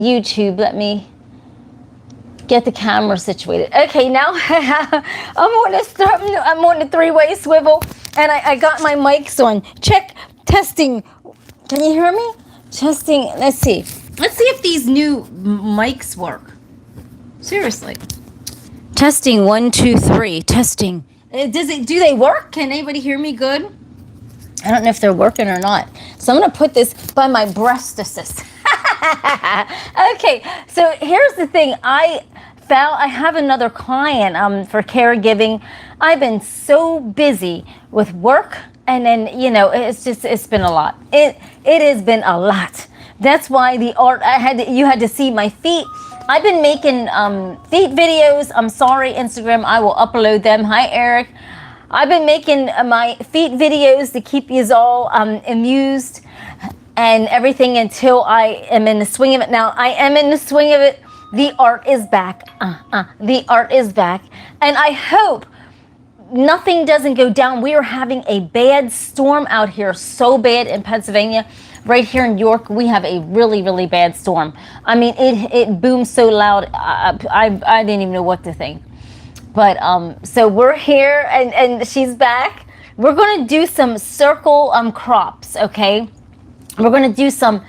YouTube. Let me get the camera situated. Okay, now I'm on the three-way swivel, and I got my mics on. Check, testing. Can you hear me? Testing. Let's see if these new mics work. Seriously. Testing 1, 2, 3. Testing. Do they work? Can anybody hear me good? I don't know if they're working or not. So I'm gonna put this by my breast assist. Okay, so here's the thing. I have another client for caregiving. I've been so busy with work, and then it's been a lot. It has been a lot. That's why the art you had to see my feet. I've been making feet videos. I'm sorry, Instagram. I will upload them. Hi, Eric. I've been making my feet videos to keep you all amused and everything until I am in the swing of it. Now, I am in the swing of it. The art is back. The art is back. And I hope nothing doesn't go down. We are having a bad storm out here, so bad in Pennsylvania. Right here in York, we have a really, really bad storm. I mean, it boomed so loud, I didn't even know what to think. But so we're here, and she's back. We're gonna do some circle crops, okay? We're gonna do some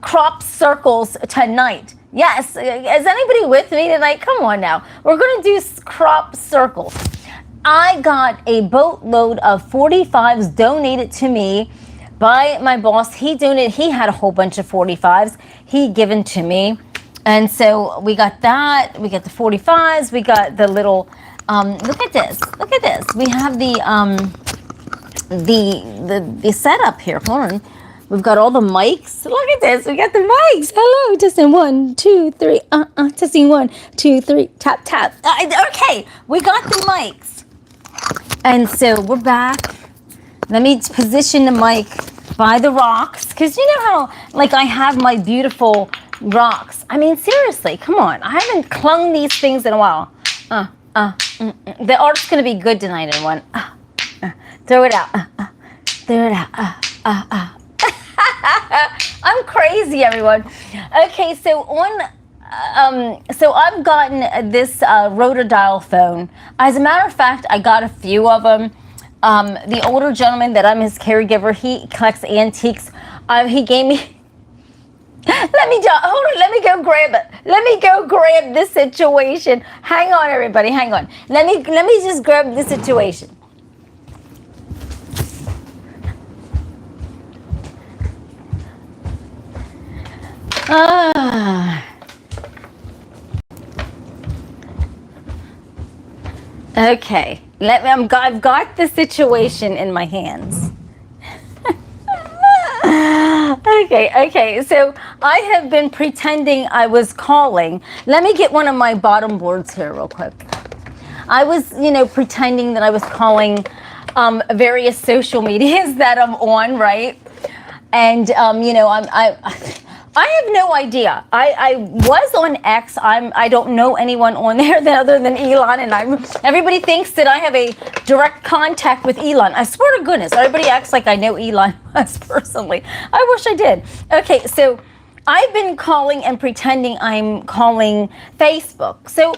crop circles tonight. Yes, is anybody with me tonight? Come on now. We're gonna do crop circles. I got a boatload of 45s donated to me by my boss. He had a whole bunch of 45s he given to me. And so we got that, we got the 45s, we got the little, look at this. We have the setup here. Hold on. We've got all the mics. Look at this. We got the mics. Hello. Testing 1, 2, 3. Testing 1, 2, 3. Tap, tap. Okay. We got the mics. And so we're back. Let me position the mic by the rocks. Because you know how, like, I have my beautiful rocks. I mean, seriously. Come on. I haven't clung these things in a while. The art's going to be good tonight, everyone. Throw it out. Throw it out. I'm crazy, everyone. Okay, so so I've gotten this rotodial phone. As a matter of fact, I got a few of them. The older gentleman that I'm his caregiver, he collects antiques. He gave me. Hold on. Let me go grab it. Let me go grab this situation. Hang on, everybody. Hang on. Let me just grab this situation. Okay. I've got the situation in my hands. Okay. So I have been pretending I was calling. Let me get one of my bottom boards here real quick. I was, pretending that I was calling various social medias that I'm on, right? And I have no idea. I was on X. I don't know anyone on there other than Elon, and everybody thinks that I have a direct contact with Elon. I swear to goodness, everybody acts like I know Elon Musk personally. I wish I did. Okay, so I've been calling and pretending I'm calling Facebook. So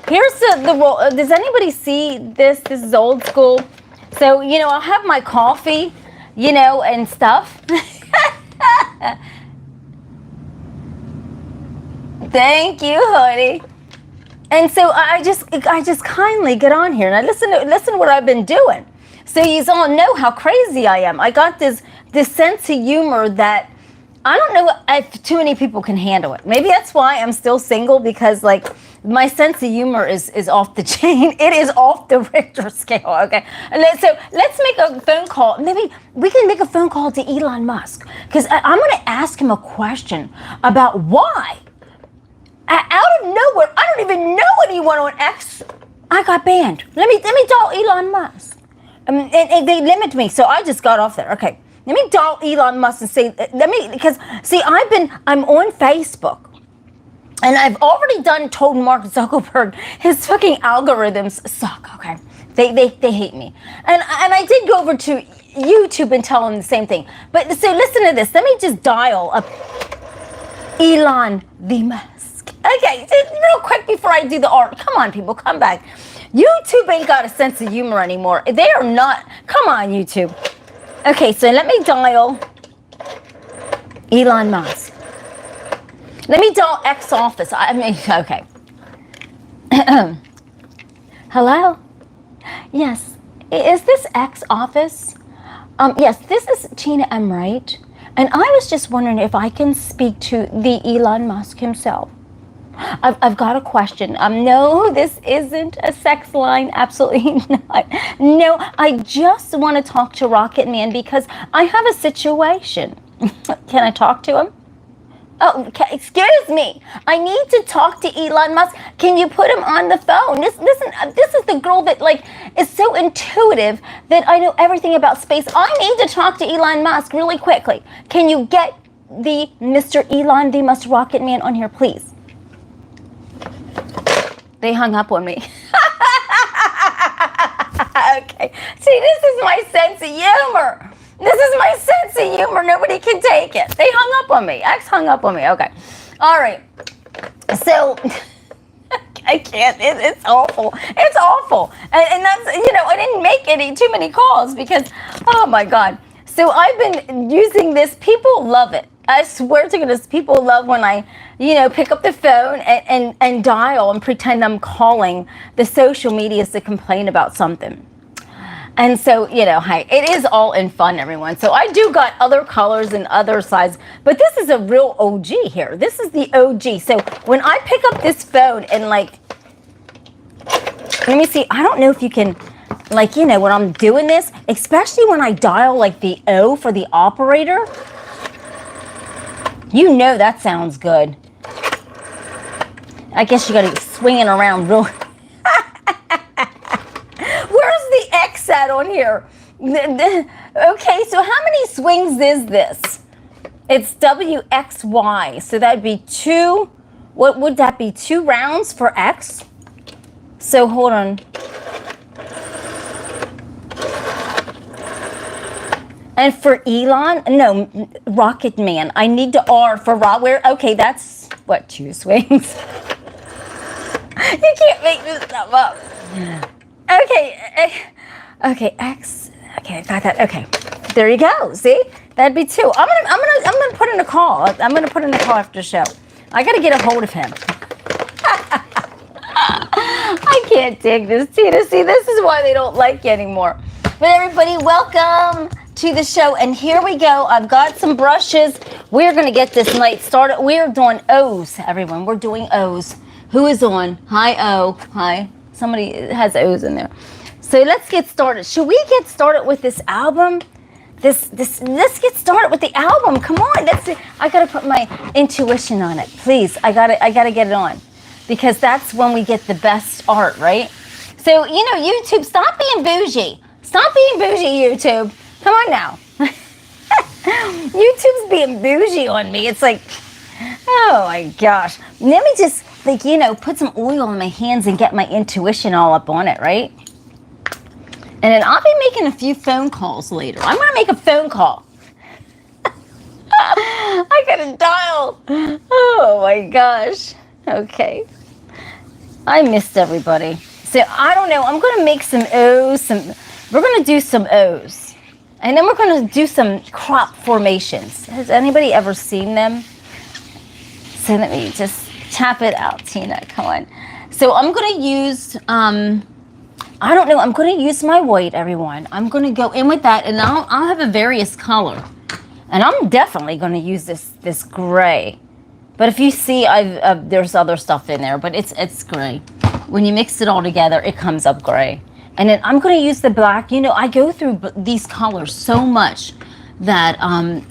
here's the role. Does anybody see this? This is old school. So, I'll have my coffee, and stuff. Thank you, honey. And so I just kindly get on here and I listen to what I've been doing. So you all know how crazy I am. I got this sense of humor that I don't know if too many people can handle it. Maybe that's why I'm still single, because like my sense of humor is off the chain. It is off the Richter scale. Okay. So let's make a phone call. Maybe we can make a phone call to Elon Musk, because I'm going to ask him a question about why. Out of nowhere, I don't even know anyone on X. I got banned. Let me dial Elon Musk. And they limit me, so I just got off there. Okay, let me dial Elon Musk and say, because see, I'm on Facebook, and I've already told Mark Zuckerberg his fucking algorithms suck. Okay, they hate me, and I did go over to YouTube and tell him the same thing. But so listen to this. Let me just dial up. Elon the Musk. Okay, just real quick before I do the art. Come on, people, come back. YouTube ain't got a sense of humor anymore. They are not. Come on, YouTube. Okay, so let me dial Elon Musk. Let me dial X office. I mean, okay. Hello? Yes. Is this X office? Yes, this is Tina M Wright. And I was just wondering if I can speak to the Elon Musk himself. I've got a question. No, this isn't a sex line. Absolutely not. No, I just want to talk to Rocket Man because I have a situation. Can I talk to him? Oh, excuse me. I need to talk to Elon Musk. Can you put him on the phone? This is the girl that is so intuitive that I know everything about space. I need to talk to Elon Musk really quickly. Can you get the Mr. Elon the Musk Rocket Man on here, please? They hung up on me. Okay. See, this is my sense of humor. This is my sense of humor. Nobody can take it. They hung up on me. X hung up on me. Okay. All right. So, I can't. It's awful. It's awful. And that's, I didn't make too many calls because, oh my God. So I've been using this. People love it. I swear to goodness, people love when I, pick up the phone and dial and pretend I'm calling the social medias to complain about something. And so, hey, it is all in fun, everyone. So I do got other colors and other sizes, but this is a real OG here. This is the OG. So when I pick up this phone and let me see, I don't know if you can, when I'm doing this, especially when I dial the O for the operator, that sounds good. I guess you got to swing it around real. Where's the X at on here? Okay, so how many swings is this? It's WXY. So that'd be 2. What would that be? 2 rounds for X? So hold on. And for Elon, no, Rocket Man. I need to R for okay, that's 2 swings. You can't make this stuff up. Okay, X. Okay, I got that. Okay, there you go. See, that'd be 2. I'm gonna put in a call. I'm gonna put in a call after the show. I gotta get a hold of him. I can't take this, Tina. See, this is why they don't like you anymore. But everybody, welcome to the show, and here we go. I've got some brushes. We're gonna get this night started. We're doing O's, everyone. We're doing O's. Who is on? Hi, O. Hi. Somebody has O's in there. So let's get started. Should we get started with this album? Let's get started with the album. Come on. I gotta put my intuition on it. Please. I gotta get it on. Because that's when we get the best art, right? So, YouTube, stop being bougie. Stop being bougie, YouTube. Come on now. YouTube's being bougie on me. It's oh my gosh. Let me just, put some oil on my hands and get my intuition all up on it, right? And then I'll be making a few phone calls later. I'm going to make a phone call. I got to dial. Oh my gosh. Okay. I missed everybody. So I don't know. I'm going to make some O's. We're going to do some O's. And then we're going to do some crop formations. Has anybody ever seen them? So let me just tap it out, Tina. Come on. So I'm going to use, I don't know. I'm going to use my white, everyone. I'm going to go in with that, and I'll have a various color. And I'm definitely going to use this gray. But if you see, there's other stuff in there, but it's gray. When you mix it all together, it comes up gray. And then I'm going to use the black. I go through these colors so much that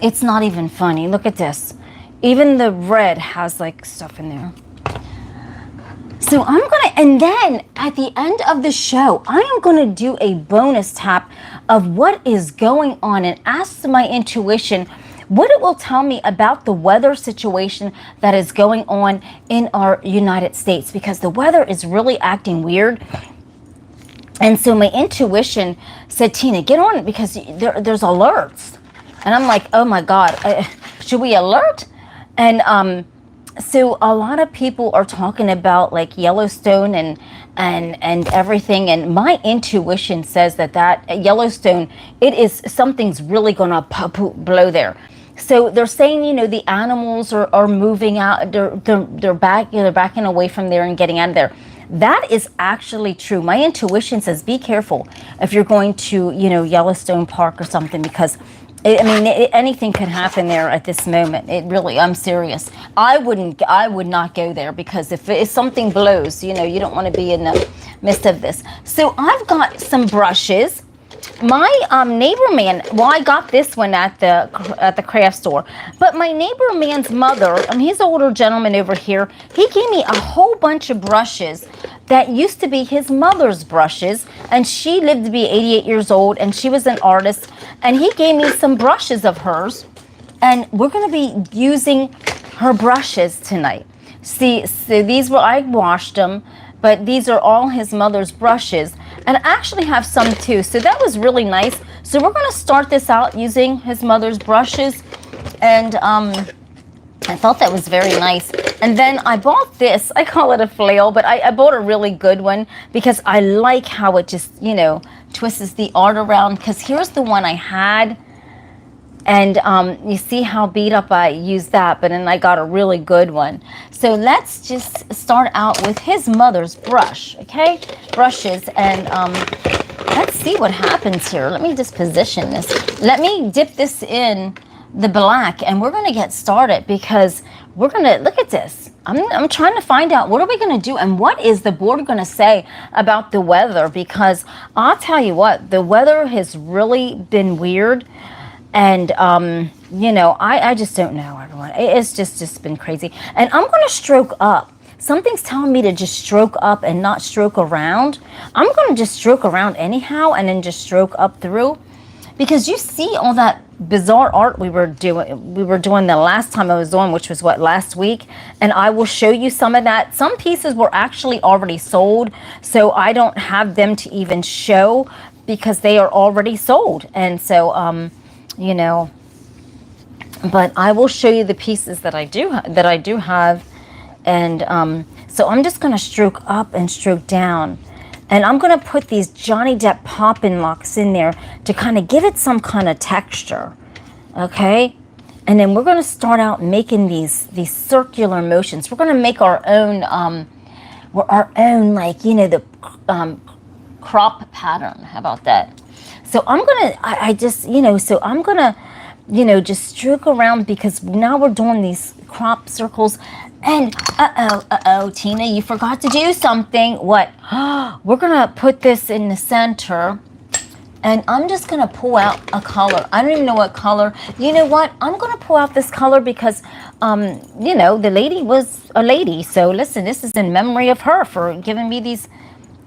it's not even funny. Look at this. Even the red has stuff in there. So I'm going to, and then at the end of the show, I am going to do a bonus tap of what is going on and ask my intuition what it will tell me about the weather situation that is going on in our United States, because the weather is really acting weird. And so my intuition said, Tina, get on it because there's alerts. And I'm like, oh my God, should we alert? And So a lot of people are talking about like Yellowstone and everything, and my intuition says that Yellowstone, it is something's really gonna blow there. So they're saying, you know, the animals are moving out, they're back, you know, they're backing away from there and getting out of there. That is actually true. My intuition says be careful if you're going to, you know, Yellowstone Park or something, because anything could happen there at this moment. It really, I'm serious. I would not go there, because if something blows, you know, you don't want to be in the midst of this. So I've got some brushes. My neighbor man, well, I got this one at the craft store, but my neighbor man's mother, he's an older gentleman over here, he gave me a whole bunch of brushes that used to be his mother's brushes, and she lived to be 88 years old, and she was an artist, and he gave me some brushes of hers, and we're going to be using her brushes tonight. See, so these were, I washed them, but these are all his mother's brushes, and I actually have some too, so that was really nice. So we're going to start this out using his mother's brushes, and I thought that was very nice. And then I bought this, I call it a flail, but I bought a really good one because I like how it just, you know, twists the art around, because here's the one I had. And you see how beat up I used that, but then I got a really good one. So let's just start out with his mother's brush, okay? Brushes, and let's see what happens here. Let me just position this. Let me dip this in the black, and we're gonna get started, because we're gonna, look at this. I'm trying to find out, what are we gonna do, and what is the board gonna say about the weather, because I'll tell you what, the weather has really been weird. And, you know, I just don't know, everyone. It's just been crazy. And I'm going to stroke up. Something's telling me to just stroke up and not stroke around. I'm going to just stroke around anyhow, and then just stroke up through. Because you see all that bizarre art we were doing the last time I was on, which was what, last week. And I will show you some of that. Some pieces were actually already sold, so I don't have them to even show, because they are already sold. And so, you know, but I will show you the pieces that I do have, and so I'm just going to stroke up and stroke down, and I'm going to put these Johnny Depp Poppin' Locks in there to kind of give it some kind of texture, okay? And then we're going to start out making these circular motions. We're going to make our own like, you know, the crop pattern. How about that? So I'm gonna, I just, you know, so I'm gonna, you know, just stroke around, because now we're doing these crop circles. And Tina, you forgot to do something. What? We're gonna put this in the center, and I'm just gonna pull out a color. I don't even know what color. You know what? I'm gonna pull out this color because, you know, the lady was a lady. So listen, this is in memory of her for giving me these,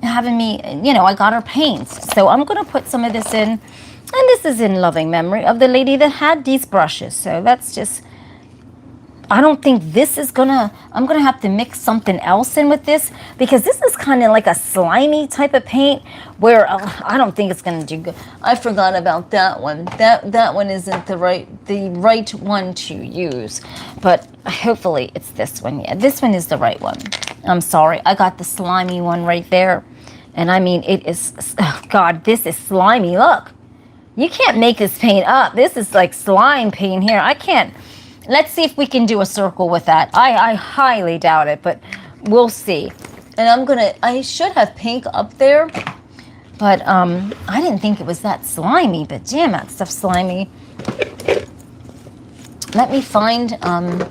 having me, you know, I got her paints. So I'm going to put some of this in, and this is in loving memory of the lady that had these brushes. So that's just, I don't think this is gonna, I'm gonna have to mix something else in with this, because this is kind of like a slimy type of paint, where I don't think it's gonna do good. I forgot about that one. That one isn't the right one to use, but hopefully it's this one. Yeah, this one is the right one. I'm sorry, I got the slimy one right there, and I mean, it is, oh God, this is slimy. Look, you can't make this paint up. This is like slime paint here. I can't. Let's see if we can do a circle with that. I highly doubt it, but we'll see. And I should have pink up there, but I didn't think it was that slimy, but damn, that stuff's slimy. Let me find, and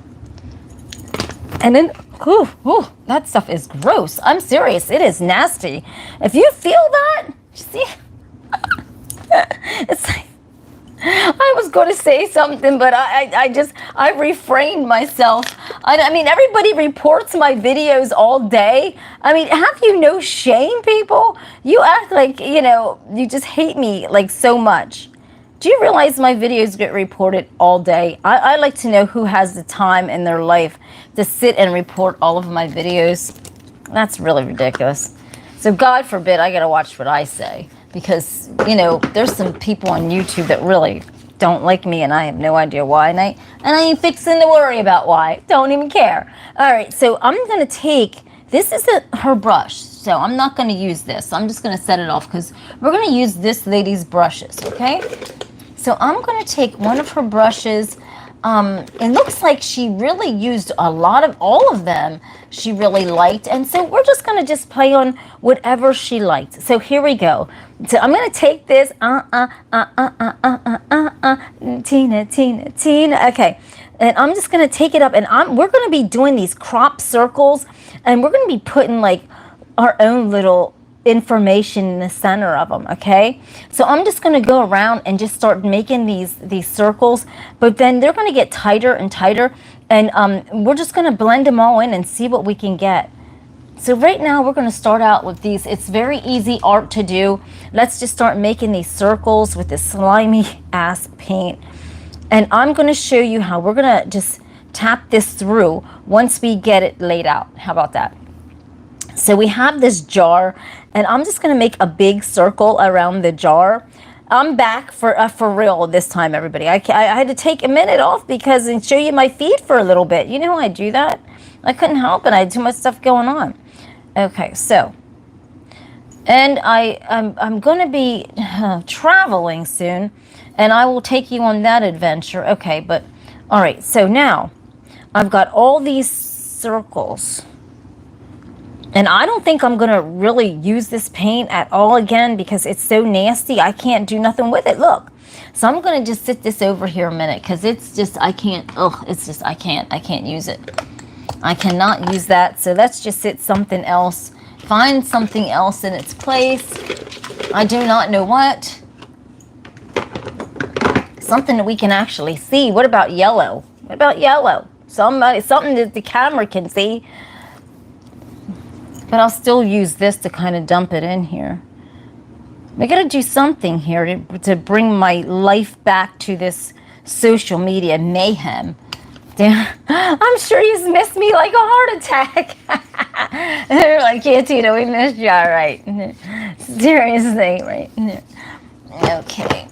then, ooh, that stuff is gross. I'm serious, it is nasty. If you feel that, see, it's like, I was going to say something, but I refrained myself. I mean, everybody reports my videos all day. I mean, have you no shame, people? You act like, you know, you just hate me like so much. Do you realize my videos get reported all day? I like to know who has the time in their life to sit and report all of my videos. That's really ridiculous. So God forbid I got to watch what I say. Because, you know, there's some people on YouTube that really don't like me, and I have no idea why, and I ain't fixing to worry about why. Don't even care. All right, so I'm gonna take, this is her brush, so I'm not gonna use this. I'm just gonna set it off because we're gonna use this lady's brushes, okay? So I'm gonna take one of her brushes. It looks like she really used a lot of, all of them she really liked, and so we're just gonna just play on whatever she liked. So here we go. So I'm gonna take this, Tina, Tina, Tina. Okay, and I'm just gonna take it up, and we're gonna be doing these crop circles, and we're gonna be putting like our own little information in the center of them, okay? So I'm just gonna go around and just start making these circles, but then they're gonna get tighter and tighter, and we're just gonna blend them all in and see what we can get. So right now we're gonna start out with these. It's very easy art to do. Let's just start making these circles with this slimy ass paint. And I'm gonna show you how we're gonna just tap this through once we get it laid out. How about that? So we have this jar, and I'm just gonna make a big circle around the jar. I'm back for real this time, everybody. I had to take a minute off because and show you my feed for a little bit. You know how I do that? I couldn't help it. I had too much stuff going on. Okay, so, and I'm gonna be traveling soon, and I will take you on that adventure. Okay, but all right. So now I've got all these circles. And I don't think I'm gonna really use this paint at all again because it's so nasty. I can't do nothing with it. Look. So I'm gonna just sit this over here a minute because it's just, I can't use it. I cannot use that. So let's just sit something else. Find something else in its place. I do not know what. Something that we can actually see. What about yellow? What about yellow? Something that the camera can see. But I'll still use this to kind of dump it in here. We gotta do something here to bring my life back to this social media mayhem. I'm sure you've missed me like a heart attack. They're like, yeah, Tina, we missed you, all right. Seriously, right? Okay.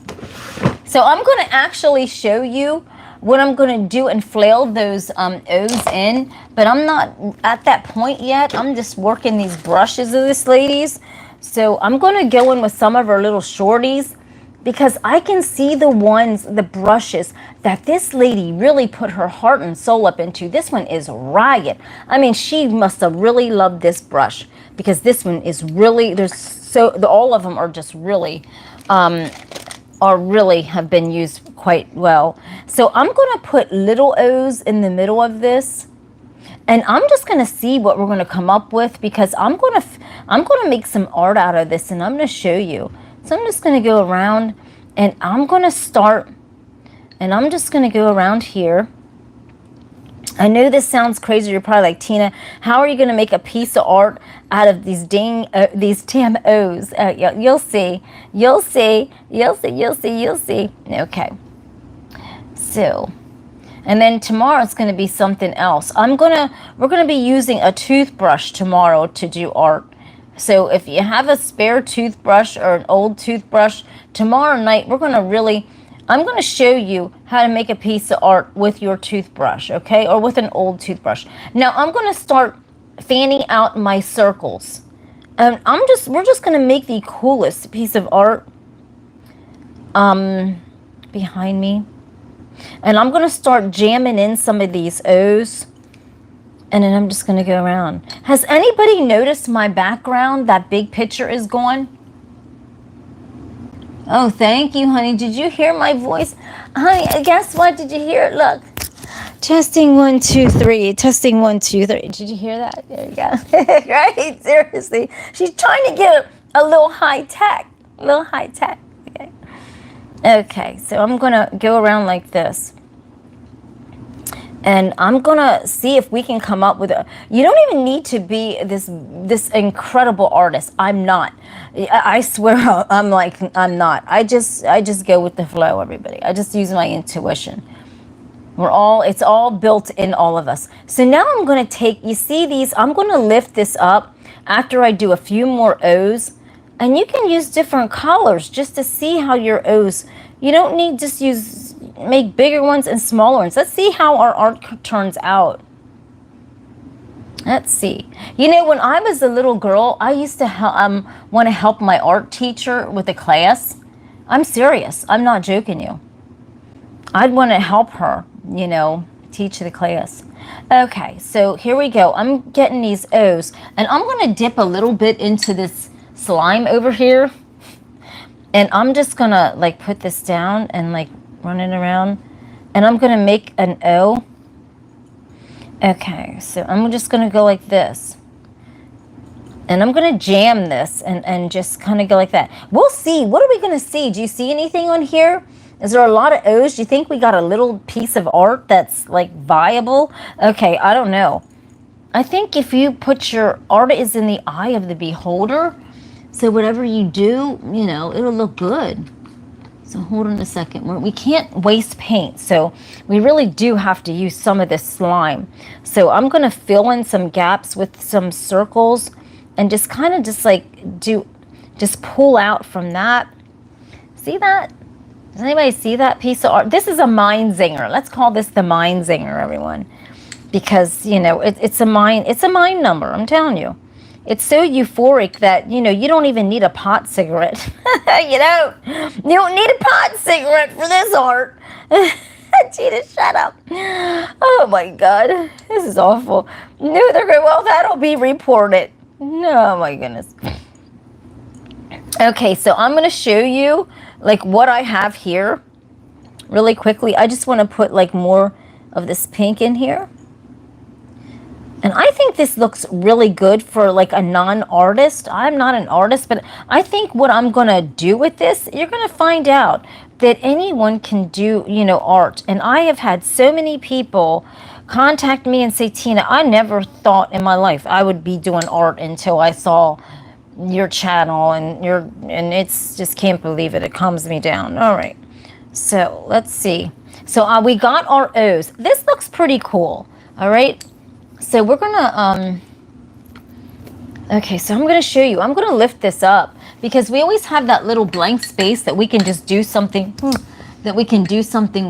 So I'm gonna actually show you what I'm going to do and flail those O's in, but I'm not at that point yet. I'm just working these brushes of this lady's. So I'm going to go in with some of her little shorties because I can see the brushes that this lady really put her heart and soul up into. This one is riot. I mean, she must have really loved this brush because this one is really, all of them are just really, have been used quite well. So I'm going to put little O's in the middle of this, and I'm just going to see what we're going to come up with because I'm going to make some art out of this, and I'm going to show you. So I'm just going to go around, and I'm going to start, and I'm just going to go around here. I know this sounds crazy. You're probably like, Tina, how are you going to make a piece of art out of these these damn O's? You'll see. You'll see. You'll see. You'll see. You'll see. Okay. So, and then tomorrow it's going to be something else. We're going to be using a toothbrush tomorrow to do art. So if you have a spare toothbrush or an old toothbrush, tomorrow night I'm going to show you how to make a piece of art with your toothbrush, okay? Or with an old toothbrush. Now, I'm going to start fanning out my circles. And we're just going to make the coolest piece of art behind me. And I'm going to start jamming in some of these O's. And then I'm just going to go around. Has anybody noticed my background? That big picture is gone? Oh, thank you, honey. Did you hear my voice? Honey, guess what? Did you hear it? Look. Testing 1, 2, 3. Testing 1, 2, 3. Did you hear that? There you go. Right? Seriously. She's trying to get a little high tech. A little high tech. Okay. Okay, so I'm going to go around like this. And I'm going to see if we can come up with you don't even need to be this incredible artist. I'm not. I swear I'm not. I just go with the flow, everybody. I just use my intuition. It's all built in all of us. So now I'm going to take, you see these, I'm going to lift this up after I do a few more O's. And you can use different colors just to see how your O's, You don't need just make bigger ones and smaller ones. Let's see how our art turns out. Let's see. You know, when I was a little girl, I used to want to help my art teacher with a class. I'm serious. I'm not joking you. I'd want to help her, you know, teach the class. Okay, so here we go. I'm getting these O's, and I'm going to dip a little bit into this slime over here. And I'm just going to, like, put this down and, like, run it around. And I'm going to make an O. Okay, so I'm just going to go like this. And I'm going to jam this and just kind of go like that. We'll see. What are we going to see? Do you see anything on here? Is there a lot of O's? Do you think we got a little piece of art that's like viable? Okay, I don't know. I think if you put your art is in the eye of the beholder, so whatever you do, you know, it'll look good. So hold on a second. We can't waste paint, so we really do have to use some of this slime. So I'm going to fill in some gaps with some circles and just kind of just pull out from that. See that? Does anybody see that piece of art? This is a mind zinger. Let's call this the mind zinger, everyone. Because, you know, it's a mind number, I'm telling you. It's so euphoric that, you know, you don't even need a pot cigarette. You don't need a pot cigarette for this art. Gina, shut up. Oh my God, this is awful. No, they're going, well, that'll be reported. No, my goodness. Okay, so I'm going to show you like what I have here really quickly. I just want to put like more of this pink in here. And I think this looks really good for like a non-artist. I'm not an artist, but I think what I'm going to do with this, you're going to find out that anyone can do, you know, art. And I have had so many people contact me and say, Tina, I never thought in my life I would be doing art until I saw your channel and it's just can't believe it. It calms me down. All right. So let's see. So we got our O's. This looks pretty cool. All right. So we're gonna, okay, so I'm gonna show you. I'm gonna lift this up because we always have that little blank space that we can just do something,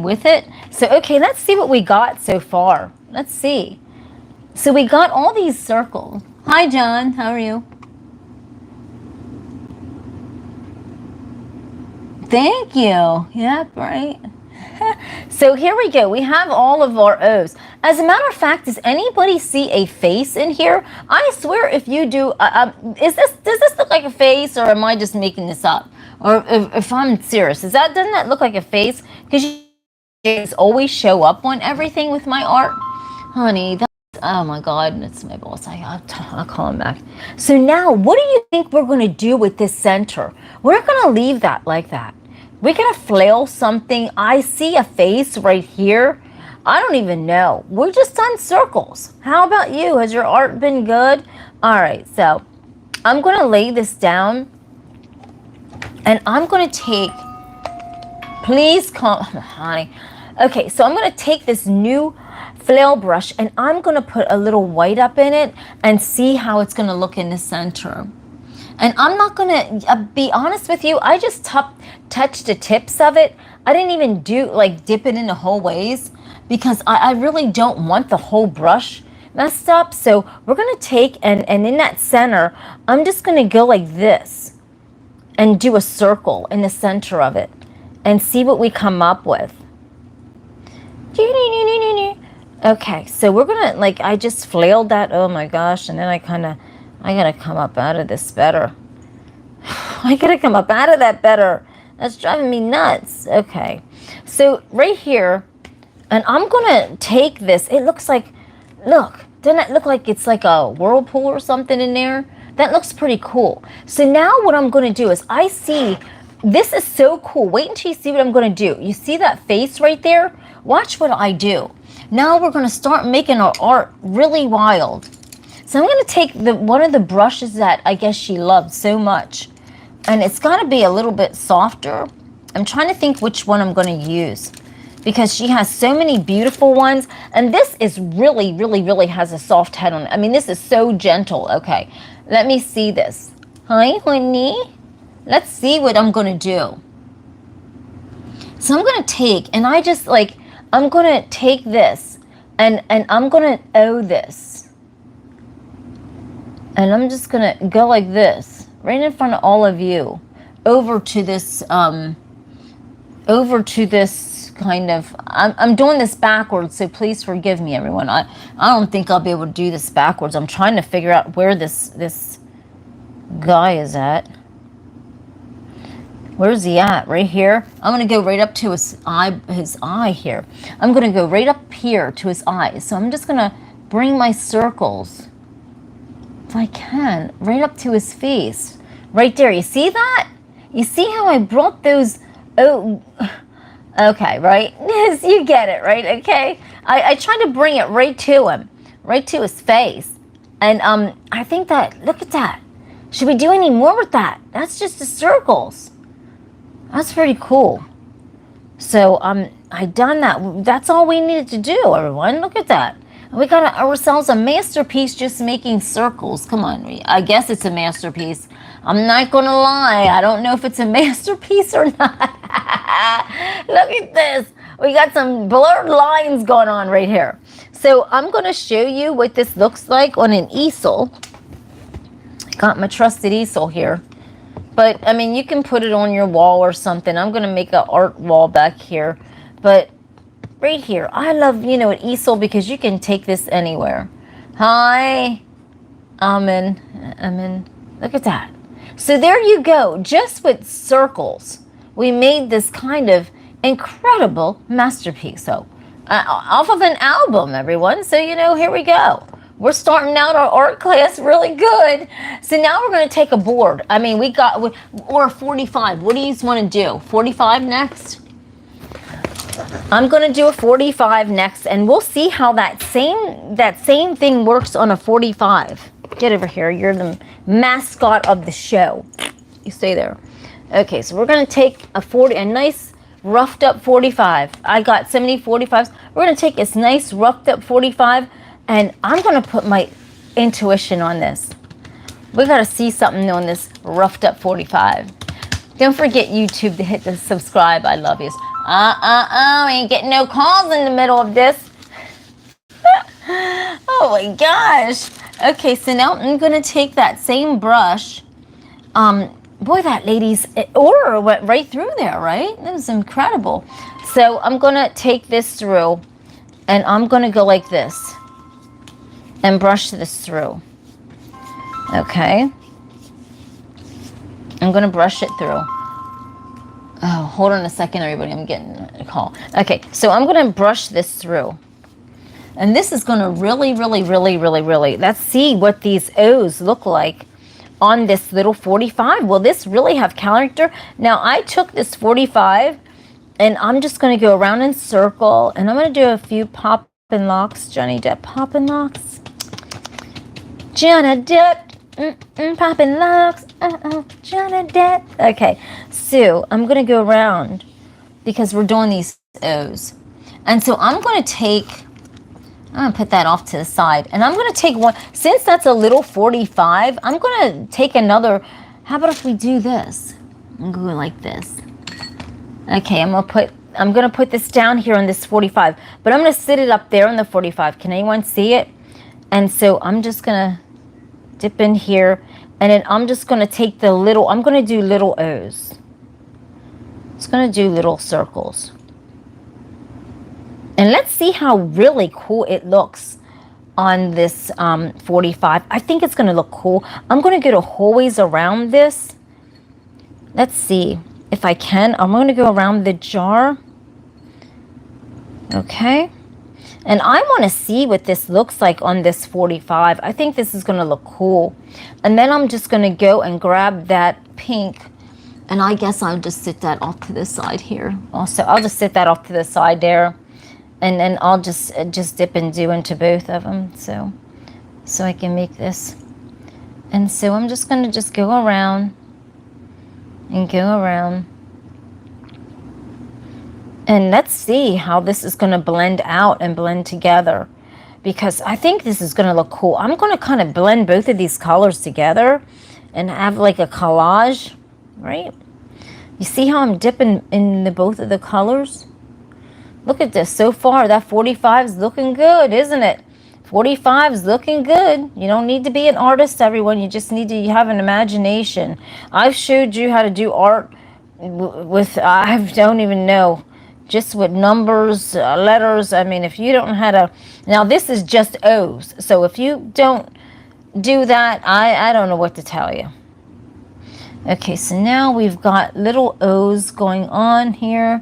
with it. So, okay, let's see what we got so far. Let's see. So we got all these circles. Hi, John, how are you? Thank you. Yep, right. So here we go. We have all of our O's. As a matter of fact, does anybody see a face in here? I swear if you do, does this look like a face or am I just making this up? Or if I'm serious, doesn't that look like a face? Because you always show up on everything with my art. Honey, oh my God, that's my boss. I'll call him back. So now, what do you think we're going to do with this center? We're going to leave that like that. We're going to flail something. I see a face right here. I don't even know. We're just on circles. How about you? Has your art been good? All right, so I'm going to lay this down. And I'm going to take, please come, honey. Okay, so I'm going to take this new flail brush and I'm going to put a little white up in it and see how it's going to look in the center. And I'm not going to be honest with you. I just touched the tips of it. I didn't even dip it in the whole ways because I really don't want the whole brush messed up. So we're going to take and in that center, I'm just going to go like this and do a circle in the center of it and see what we come up with. Okay, so we're going to, I just flailed that. Oh my gosh. And then I got to come up out of this better. I got to come up out of that better. That's driving me nuts. Okay. So right here, and I'm going to take this. It looks like, look, doesn't it look like it's like a whirlpool or something in there? That looks pretty cool. So now what I'm going to do is I see, this is so cool. Wait until you see what I'm going to do. You see that face right there? Watch what I do. Now we're going to start making our art really wild. So I'm going to take one of the brushes that I guess she loved so much. And it's got to be a little bit softer. I'm trying to think which one I'm going to use. Because she has so many beautiful ones. And this is really, really, really has a soft head on it. I mean, this is so gentle. Okay, let me see this. Hi, honey. Let's see what I'm going to do. So I'm going to take, and I just like, I'm going to take this and I'm going to owe this. And I'm just going to go like this, right in front of all of you, over to this kind of, I'm doing this backwards, so please forgive me, everyone. I don't think I'll be able to do this backwards. I'm trying to figure out where this guy is at. Where's he at? Right here? I'm going to go right up to his eye here. I'm going to go right up here to his eye. So I'm just going to bring my circles, if I can, right up to his face. Right there. You see that? You see how I brought those... Oh, okay, right? Yes, you get it, right? Okay. I tried to bring it right to him, right to his face. And I think that, look at that. Should we do any more with that? That's just the circles. That's pretty cool. So I done that. That's all we needed to do, everyone. Look at that. We got ourselves a masterpiece just making circles. Come on. I guess it's a masterpiece. I'm not going to lie. I don't know if it's a masterpiece or not. Look at this. We got some blurred lines going on right here. So I'm going to show you what this looks like on an easel. Got my trusted easel here. But, I mean, you can put it on your wall or something. I'm going to make an art wall back here. But right here, I love, you know, an easel because you can take this anywhere. Hi. Amen. Look at that. So there you go. Just with circles, we made this kind of incredible masterpiece. So, off of an album, everyone. So, you know, here we go. We're starting out our art class really good. So now we're going to take a board. I mean, or 45. What do you want to do? 45 next? I'm going to do a 45 next, and we'll see how that same thing works on a 45. Get over here. You're the mascot of the show. You stay there. Okay, so we're going to take a nice roughed up 45. I got so many 45s. We're going to take this nice roughed up 45. And I'm going to put my intuition on this. We got to see something on this roughed up 45. Don't forget YouTube to hit the subscribe. I love you. Ain't getting no calls in the middle of this. Oh my gosh. Okay, so now I'm going to take that same brush. Boy, that lady's order went right through there, right? That was incredible. So I'm going to take this through, and I'm going to go like this. And brush this through. Okay. I'm going to brush it through. Oh, hold on a second, everybody. I'm getting a call. Okay, so I'm going to brush this through. And this is going to really, let's see what these O's look like on this little 45. Will this really have character? Now, I took this 45, and I'm just going to go around in circle, and I'm going to do a few pop and locks. Johnny Depp pop and locks. Johnny Depp, popping locks, Johnny Depp. Okay, so I'm going to go around because we're doing these O's. And so I'm going to put that off to the side. And I'm going to take one, since that's a little 45, I'm going to take another. How about if we do this? I'm going to go like this. Okay, I'm going to put this down here on this 45. But I'm going to sit it up there on the 45. Can anyone see it? And so I'm just going to dip in here, and then I'm just going to take I'm going to do little O's. It's going to do little circles. And let's see how really cool it looks on this 45. I think it's going to look cool. I'm going to go the whole ways around this. Let's see if I can. I'm going to go around the jar. Okay. And I want to see what this looks like on this 45. I think this is going to look cool. And then I'm just going to go and grab that pink. And I guess I'll just sit that off to the side here. Also, I'll just sit that off to the side there. And then I'll just dip and do into both of them. So I can make this. And so I'm just going to just go around. And go around. And let's see how this is going to blend out and blend together. Because I think this is going to look cool. I'm going to kind of blend both of these colors together. And have like a collage. Right? You see how I'm dipping in the both of the colors? Look at this. So far, that 45 is looking good, isn't it? 45 is looking good. You don't need to be an artist, everyone. You just need to have an imagination. I've showed you how to do art with, I don't even know, just with numbers, letters. I mean, if you don't know how to, now this is just O's. So if you don't do that, I don't know what to tell you. Okay, so now we've got little O's going on here.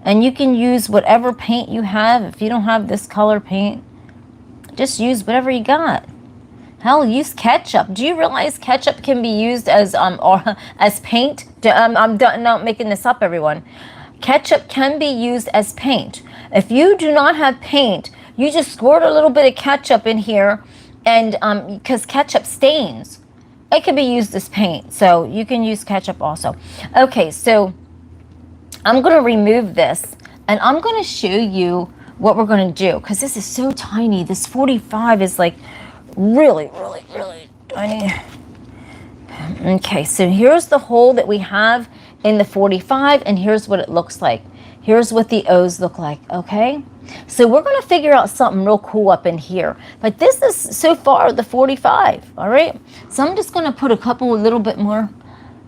And you can use whatever paint you have. If you don't have this color paint, just use whatever you got. Hell, use ketchup. Do you realize ketchup can be used as as paint? I'm not making this up, everyone. Ketchup can be used as paint. If you do not have paint, you just squirt a little bit of ketchup in here, and because ketchup stains, it can be used as paint. So you can use ketchup also. Okay, so I'm going to remove this, and I'm going to show you what we're going to do, because this is so tiny. This 45 is like really, really, really tiny. Okay, so here's the hole that we have in the 45, and here's what it looks like. Here's what the O's look like, okay? So we're going to figure out something real cool up in here. But this is so far the 45, all right? So I'm just going to put a couple, a little bit more.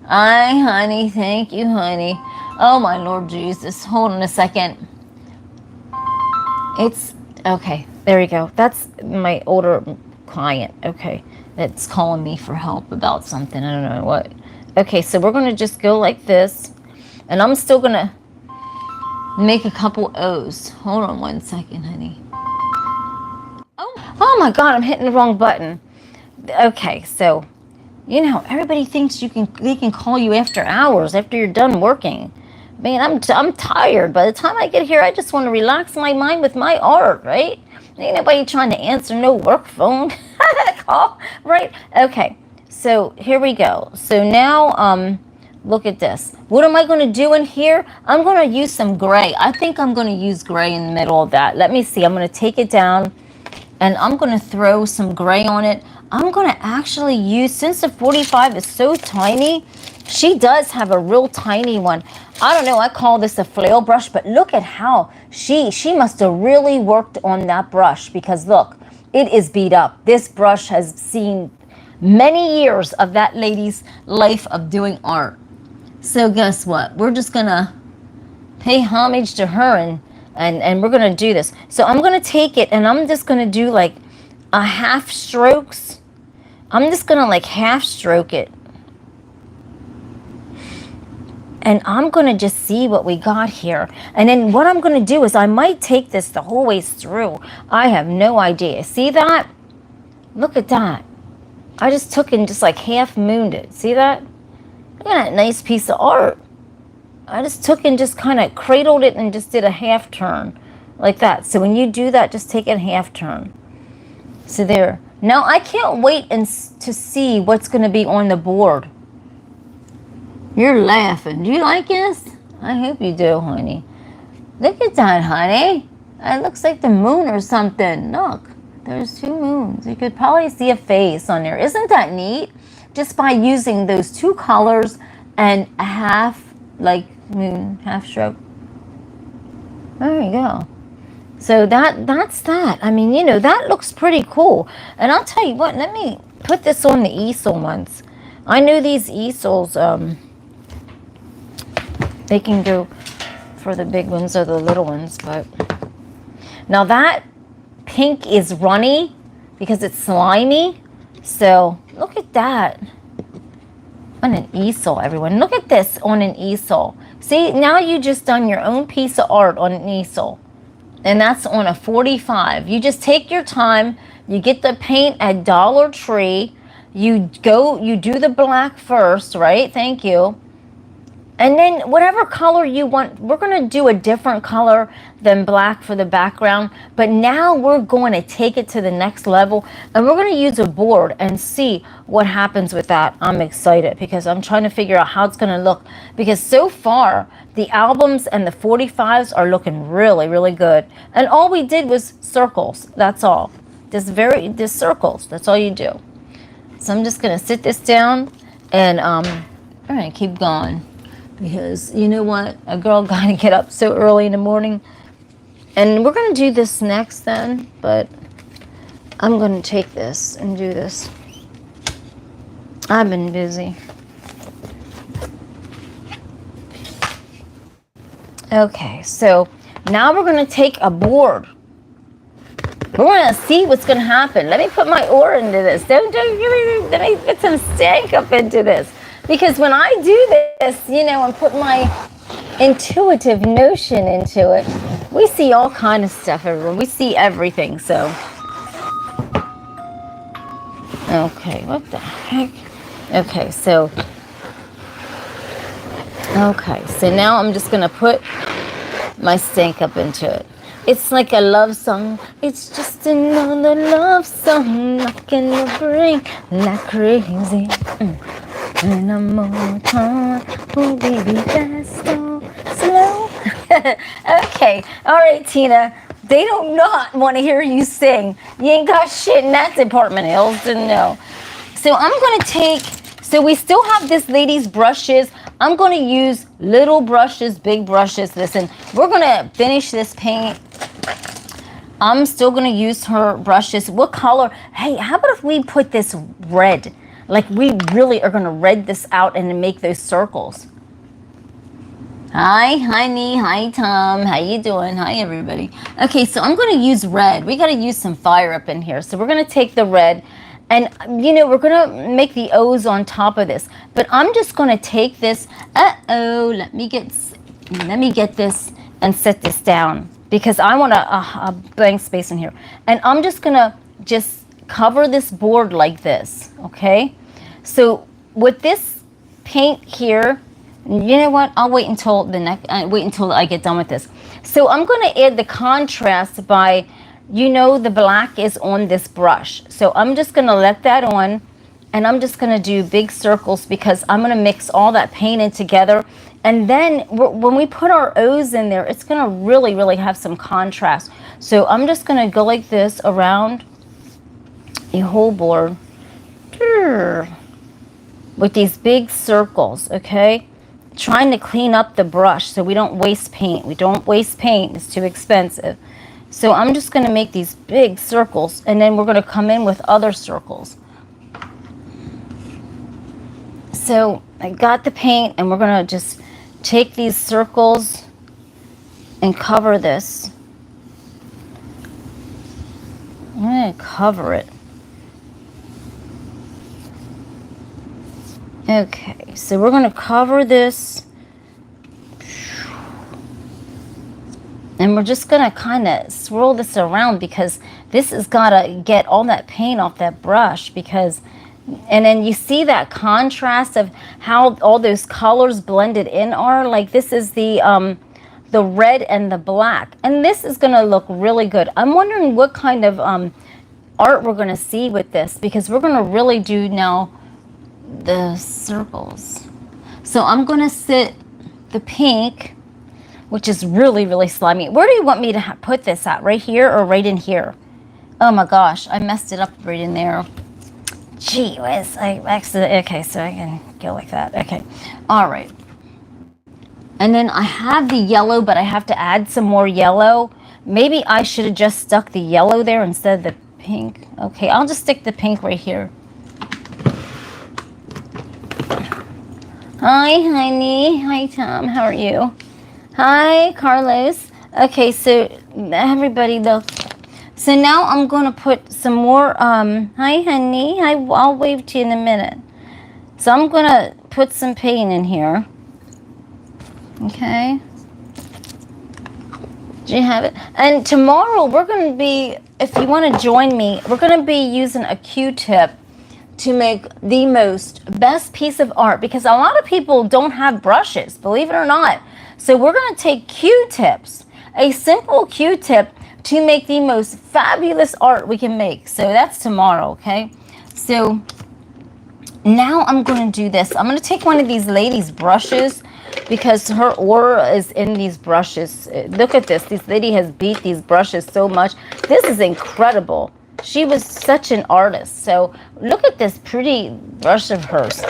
Hi, honey. Thank you, honey. Oh, my Lord Jesus. Hold on a second. It's, okay, there we go. That's my older client, okay, that's calling me for help about something. I don't know what. Okay, so we're going to just go like this. And I'm still going to make a couple O's. Hold on one second, honey. Oh my God, I'm hitting the wrong button. Okay, so, you know, everybody thinks they can call you after hours, after you're done working. Man, I'm tired. By the time I get here, I just want to relax my mind with my art, right? Ain't nobody trying to answer no work phone call, right? Okay, so here we go. So now, look at this. What am I going to do in here? I'm going to use some gray. I think I'm going to use gray in the middle of that. Let me see. I'm going to take it down, and I'm going to throw some gray on it. I'm going to actually use, since the 45 is so tiny, she does have a real tiny one. I don't know, I call this a flail brush, but look at how she must have really worked on that brush, because look, it is beat up. This brush has seen many years of that lady's life of doing art. So guess what? We're just going to pay homage to her, and we're going to do this. So I'm going to take it, and I'm just going to do like a half strokes. I'm just going to like half stroke it. And I'm going to just see what we got here. And then what I'm going to do is I might take this the whole way through. I have no idea. See that? Look at that. I just took and just like half mooned it. See that? Look at that nice piece of art. I just took and just kind of cradled it and just did a half turn like that. So when you do that, just take a half turn. So there. Now I can't wait to see what's going to be on the board. You're laughing. Do you like this? I hope you do, honey. Look at that, honey. It looks like the moon or something. Look, there's two moons. You could probably see a face on there. Isn't that neat? Just by using those two colors and a half, like moon, half stroke. There you go. So that's that. I mean, you know, that looks pretty cool. And I'll tell you what, let me put this on the easel once. I know these easels, they can go for the big ones or the little ones, but now that pink is runny because it's slimy. So look at that on an easel, everyone. Look at this on an easel. See, now you just done your own piece of art on an easel, and that's on a 45. You just take your time. You get the paint at Dollar Tree. You do the black first, right? Thank you. And then whatever color you want, we're going to do a different color than black for the background. But now we're going to take it to the next level. And we're going to use a board and see what happens with that. I'm excited because I'm trying to figure out how it's going to look. Because so far, the albums and the 45s are looking really, really good. And all we did was circles. That's all. Just circles. That's all you do. So I'm just going to sit this down and all right, keep going. Because you know what? A girl got to get up so early in the morning. And we're going to do this next then, but I'm going to take this and do this. I've been busy. Okay, so now we're going to take a board. We're going to see what's going to happen. Let me put my oar into this. Let me put some stank up into this. Because when I do this, you know, and put my intuitive notion into it, we see all kind of stuff, everyone. We see everything, so. Okay, what the heck? Okay, so now I'm just going to put my stank up into it. It's like a love song. It's just another love song knocking your brain like crazy. And I'm more time. Oh, baby, that's so slow. Okay. All right, Tina. They do not want to hear you sing. You ain't got shit in that department, Hilton. No. So I'm going to take... So we still have this lady's brushes. I'm going to use little brushes, big brushes. Listen, we're going to finish this paint. I'm still going to use her brushes. What color? Hey, how about if we put this red? Like we really are going to red this out and make those circles. Hi, honey. Hi, Tom. How you doing? Hi, everybody. Okay, so I'm going to use red. We got to use some fire up in here. So we're going to take the red. And, you know, we're going to make the O's on top of this. But I'm just going to take this. Let me get this and set this down. Because I want a blank space in here. And I'm just going to just cover this board like this. Okay? So with this paint here, you know what? I'll wait until wait until I get done with this. So I'm going to add the contrast by... You know the black is on this brush. So I'm just going to let that on. And I'm just going to do big circles because I'm going to mix all that paint in together. And then when we put our O's in there, it's going to really, really have some contrast. So I'm just going to go like this around the whole board. With these big circles, okay? Trying to clean up the brush so we don't waste paint. We don't waste paint. It's too expensive. So I'm just going to make these big circles, and then we're going to come in with other circles. So I got the paint, and we're going to just take these circles and cover this. I'm going to cover it. Okay, so we're going to cover this. And we're just going to kind of swirl this around because this has got to get all that paint off that brush because, and then you see that contrast of how all those colors blended in are. Like this is the red and the black. And this is going to look really good. I'm wondering what kind of art we're going to see with this because we're going to really do now the circles. So I'm going to sit the pink, which is really, really slimy. Where do you want me to put this at? Right here or right in here? Oh my gosh, I messed it up right in there. Gee whiz, I accidentally, okay, so I can go like that. Okay, all right. And then I have the yellow, but I have to add some more yellow. Maybe I should have just stuck the yellow there instead of the pink. Okay, I'll just stick the pink right here. Hi, honey. Hi, Tom. How are you? Hi, Carlos. Okay, so everybody look. So now I'm going to put some more, hi, honey. I'll wave to you in a minute. So I'm going to put some paint in here. Okay. Do you have it? And tomorrow we're going to be, if you want to join me, we're going to be using a Q-tip to make the best piece of art because a lot of people don't have brushes, believe it or not. So we're going to take Q-tips, a simple Q-tip to make the most fabulous art we can make. So that's tomorrow, okay? So now I'm going to do this. I'm going to take one of these ladies' brushes because her aura is in these brushes. Look at this. This lady has beat these brushes so much. This is incredible. She was such an artist. So look at this pretty brush of hers.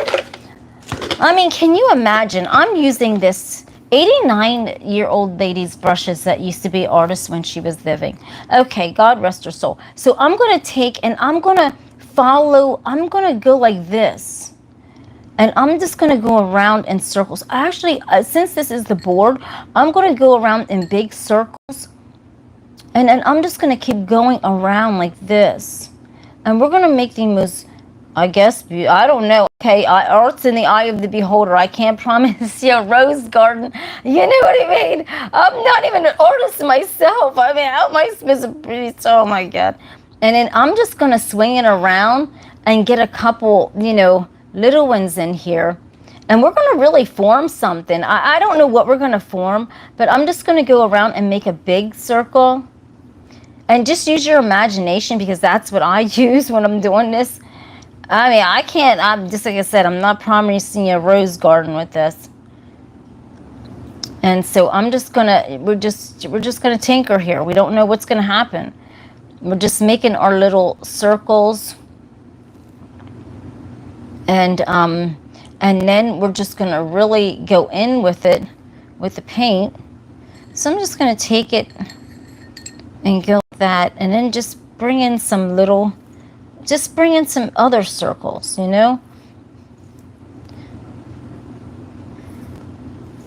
I mean, can you imagine? I'm using this 89-year-old lady's brushes that used to be artist when she was living. Okay, God rest her soul. So I'm going to take and I'm going to follow, I'm going to go like this. And I'm just going to go around in circles. Actually, since this is the board, I'm going to go around in big circles. And then I'm just going to keep going around like this. And we're going to make the most, I guess, I don't know. Okay, art's in the eye of the beholder. I can't promise you a rose garden. You know what I mean? I'm not even an artist myself. I mean, how am I supposed to be? Oh my God. And then I'm just going to swing it around and get a couple, you know, little ones in here. And we're going to really form something. I don't know what we're going to form, but I'm just going to go around and make a big circle. And just use your imagination, because that's what I use when I'm doing this. I mean, I can't, I'm just like I said, I'm not promising you a rose garden with this. And so I'm just gonna, we're just gonna tinker here. We don't know what's gonna happen. We're just making our little circles. And then we're just gonna really go in with it, with the paint. So I'm just gonna take it and go like that, and then just bring in some little, just bring in some other circles, you know?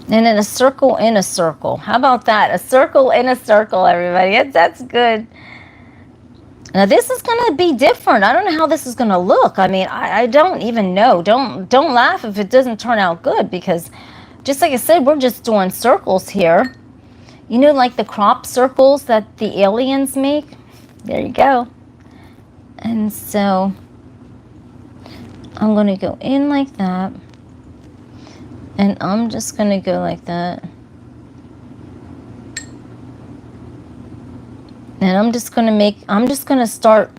And then a circle in a circle. How about that? A circle in a circle, everybody. That's good. Now this is going to be different. I don't know how this is going to look. I mean, I don't even know. Don't laugh if it doesn't turn out good, because just like I said, we're just doing circles here. You know, like the crop circles that the aliens make? There you go. And so I'm going to go in like that. And I'm just going to go like that. And I'm just going to start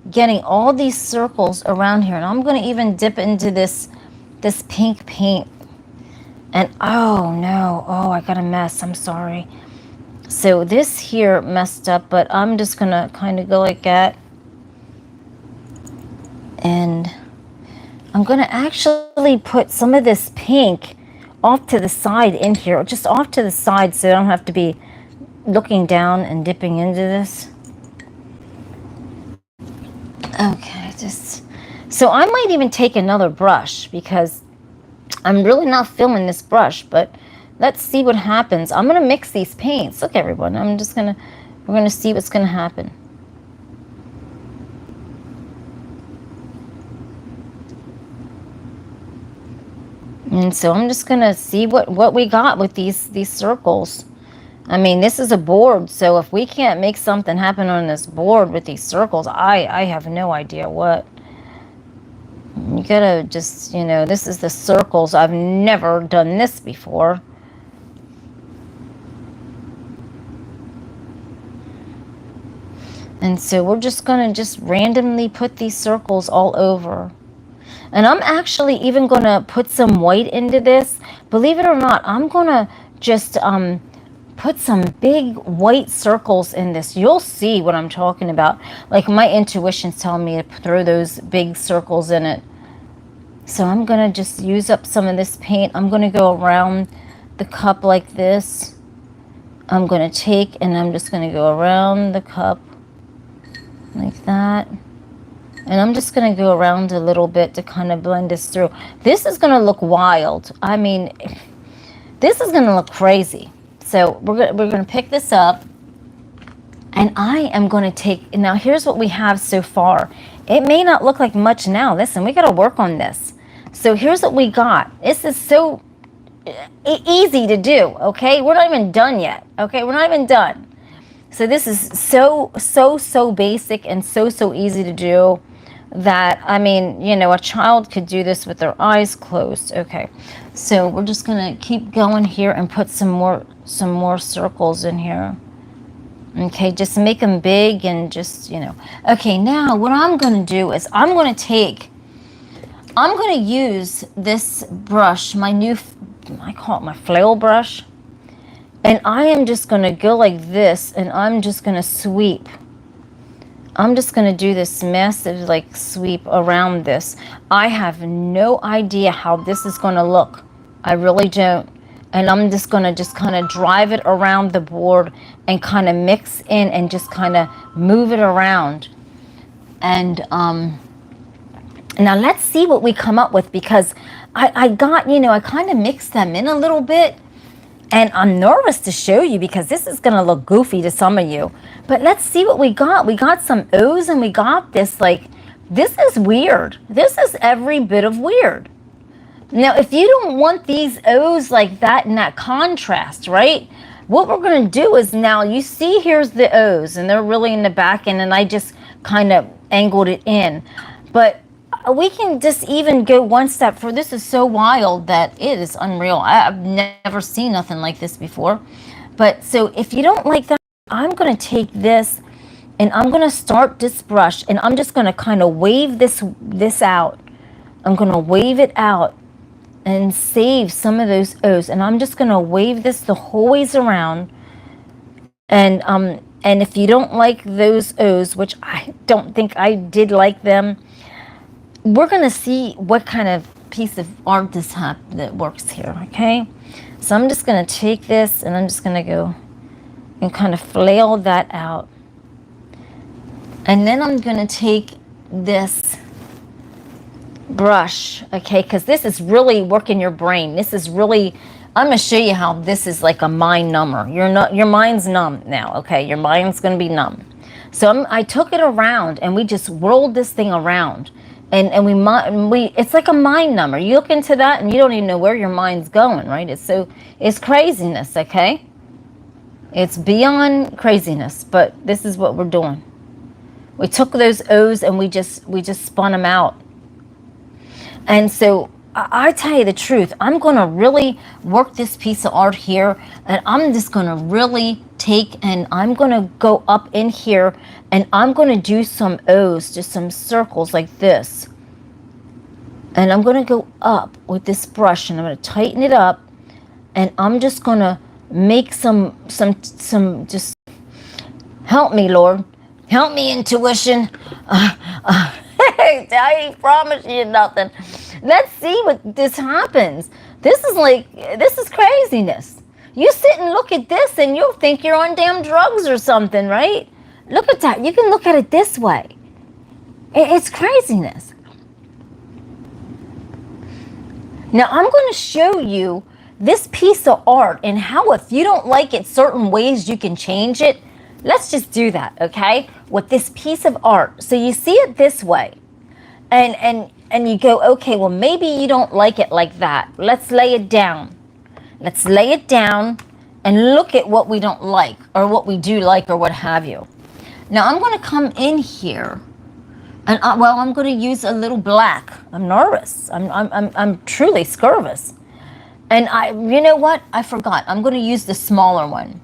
getting all these circles around here. And I'm going to even dip into this pink paint. And oh no, oh, I got a mess. I'm sorry. So this here messed up, but I'm just going to kind of go like that. And I'm going to actually put some of this pink off to the side in here, just off to the side, so I don't have to be looking down and dipping into this. Okay, so I might even take another brush, because I'm really not filming this brush, but let's see what happens. I'm going to mix these paints. Look, everyone, we're going to see what's going to happen. And so I'm just going to see what we got with these circles. I mean, this is a board, so if we can't make something happen on this board with these circles, I have no idea what. You gotta just, you know, this is the circles. I've never done this before. And so we're just gonna just randomly put these circles all over. And I'm actually even gonna put some white into this. Believe it or not, I'm gonna just put some big white circles in this. You'll see what I'm talking about. Like, my intuition's telling me to throw those big circles in it. So I'm going to just use up some of this paint. I'm going to go around the cup like this. I'm going to take and I'm just going to go around the cup like that. And I'm just going to go around a little bit to kind of blend this through. This is going to look wild. I mean, this is going to look crazy. So we're going to pick this up, and I am going to take, now here's what we have so far. It may not look like much now. Listen, we got to work on this. So here's what we got. This is so easy to do, okay? We're not even done yet, okay? We're not even done. So this is so basic and so easy to do that, I mean, you know, a child could do this with their eyes closed. Okay, so we're just gonna keep going here and put some more circles in here. Okay, just make them big and just, you know. Okay, now what I'm gonna do is I'm gonna use this brush, my new, I call it my flail brush, and I am just gonna go like this, and I'm just gonna sweep. I'm just going to do this massive like sweep around this. I have no idea how this is going to look. I really don't. And I'm just going to just kind of drive it around the board and kind of mix in and just kind of move it around. And now let's see what we come up with, because I got, you know, I kind of mixed them in a little bit. And I'm nervous to show you because this is going to look goofy to some of you. But let's see what we got. We got some O's and we got this, like, this is weird. This is every bit of weird. Now, if you don't want these O's like that in that contrast, right? What we're going to do is, now you see here's the O's and they're really in the back end, and I just kind of angled it in. But we can just even go one step further. This is so wild that it is unreal. I've never seen nothing like this before. But so if you don't like that, I'm going to take this and I'm going to start this brush, and I'm just going to kind of wave this out. I'm going to wave it out and save some of those O's, and I'm just going to wave this the whole ways around. And if you don't like those O's, which I don't think I did like them, we're going to see what kind of piece of art that works here, okay? So I'm just going to take this and I'm just going to go and kind of flail that out. And then I'm going to take this brush, okay, because this is really working your brain. This is really, I'm going to show you how this is like a mind number. Your mind's numb now, okay? Your mind's going to be numb. So I took it around and we just rolled this thing around. And it's like a mind number. You look into that and you don't even know where your mind's going, right? It's craziness, okay? It's beyond craziness, but this is what we're doing. We took those O's and we just spun them out. And so I tell you the truth, I'm going to really work this piece of art here, and I'm just going to really take and I'm going to go up in here and I'm going to do some O's, just some circles like this. And I'm going to go up with this brush and I'm going to tighten it up, and I'm just going to make some just, help me, Lord. Help me, intuition. I ain't promise you nothing. Let's see what this happens. This is craziness. You sit and look at this and you'll think you're on damn drugs or something, right? Look at that. You can look at it this way. It's craziness. Now I'm going to show you this piece of art and how, if you don't like it certain ways, you can change it. Let's just do that, okay? With this piece of art. So you see it this way. And you go, okay, well, maybe you don't like it like that. Let's lay it down. Let's lay it down and look at what we don't like or what we do like or what have you. Now I'm going to come in here and I'm going to use a little black. I'm nervous. I'm truly scurvous. And you know what? I forgot. I'm going to use the smaller one.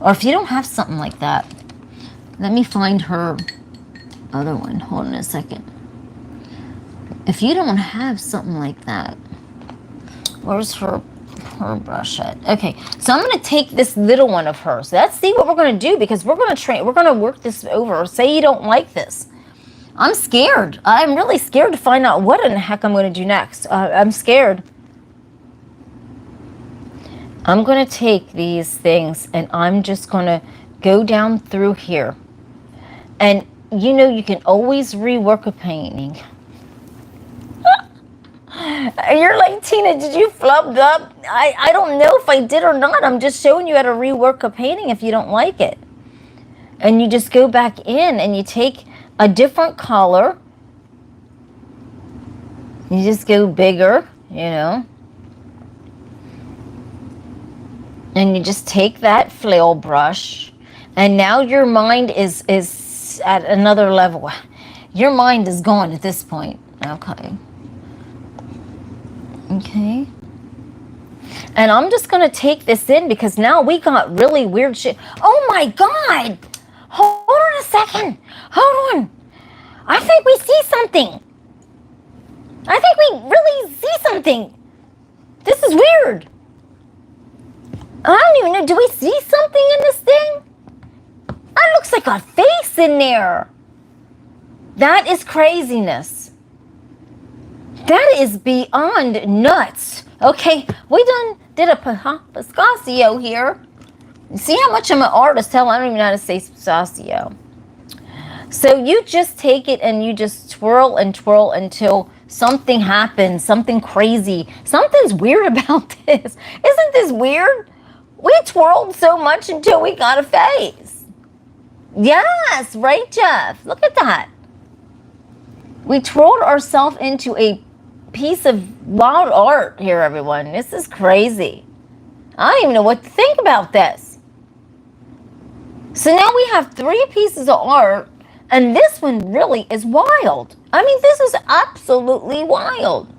Or if you don't have something like that, let me find her other one. Hold on a second. If you don't have something like that, where's her brush at? Okay, so I'm going to take this little one of hers. Let's see what we're going to do, because we're going to work this over. Say you don't like this. I'm scared. I'm really scared to find out what in the heck I'm going to do next. I'm scared. I'm going to take these things and I'm just going to go down through here. And you know, you can always rework a painting. You're like, Tina, did you flub up? I don't know if I did or not. I'm just showing you how to rework a painting if you don't like it. And you just go back in and you take a different color. You just go bigger, you know. And you just take that flail brush. And now your mind is at another level. Your mind is gone at this point. Okay. And I'm just going to take this in because now we got really weird shit. Oh my God. Hold on a second. Hold on. I think we see something. I think we really see something. This is weird. I don't even know. Do we see something in this thing? I That looks like a face in there. That is craziness. That is beyond nuts. Okay, we did a pistachio here. See how much I'm an artist? Hell, I don't even know how to say pistachio. So you just take it and you just twirl and twirl until something happens, something crazy. Something's weird about this. Isn't this weird? We twirled so much until we got a face. Yes, right, Jeff? Look at that. We twirled ourselves into a piece of wild art here, everyone. This is crazy. I don't even know what to think about this. So now we have 3 pieces of art, and this one really is wild. I mean, this is absolutely wild.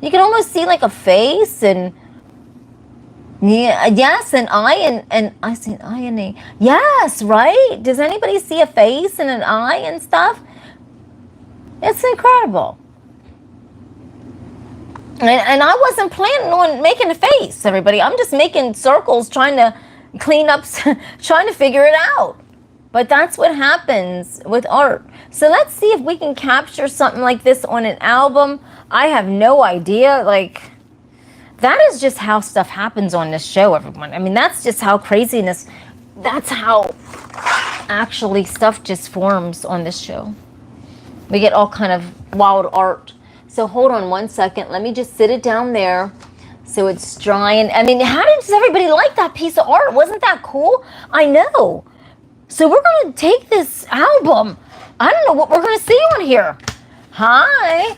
You can almost see like a face and yes, an eye and I see an eye and a yes, right? Does anybody see a face and an eye and stuff? It's incredible. And I wasn't planning on making a face, everybody. I'm just making circles, trying to clean up, trying to figure it out. But that's what happens with art. So let's see if we can capture something like this on an album. I have no idea. Like, that is just how stuff happens on this show, everyone. I mean, that's just how craziness, that's how actually stuff just forms on this show. We get all kind of wild art. So hold on one second. Let me just sit it down there so it's drying. I mean, how does everybody like that piece of art? Wasn't that cool? I know. So we're going to take this album. I don't know what we're going to see on here. Hi.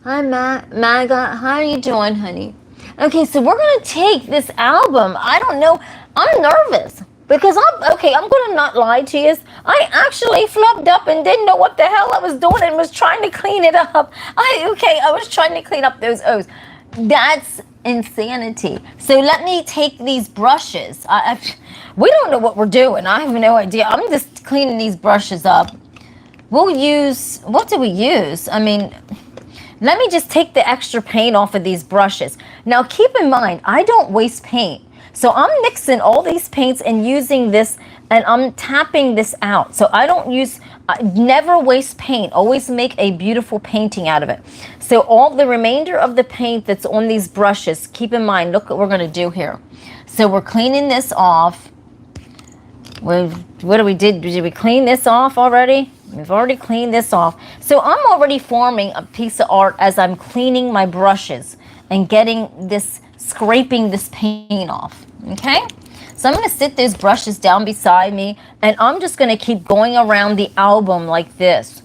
Hi, Maga. How are you doing, honey? Okay, so we're going to take this album. I don't know. I'm nervous. Because I'm going to not lie to you. I actually flubbed up and didn't know what the hell I was doing and was trying to clean it up. I was trying to clean up those O's. That's insanity. So let me take these brushes. We don't know what we're doing. I have no idea. I'm just cleaning these brushes up. We'll use, what do we use? I mean, let me just take the extra paint off of these brushes. Now keep in mind, I don't waste paint. So I'm mixing all these paints and using this, and I'm tapping this out. So I don't use, never waste paint. Always make a beautiful painting out of it. So all the remainder of the paint that's on these brushes, keep in mind, look what we're going to do here. So we're cleaning this off. What do we did? Did we clean this off already? We've already cleaned this off. So I'm already forming a piece of art as I'm cleaning my brushes and getting this, scraping this paint off, okay? So I'm going to sit those brushes down beside me, and I'm just going to keep going around the album like this,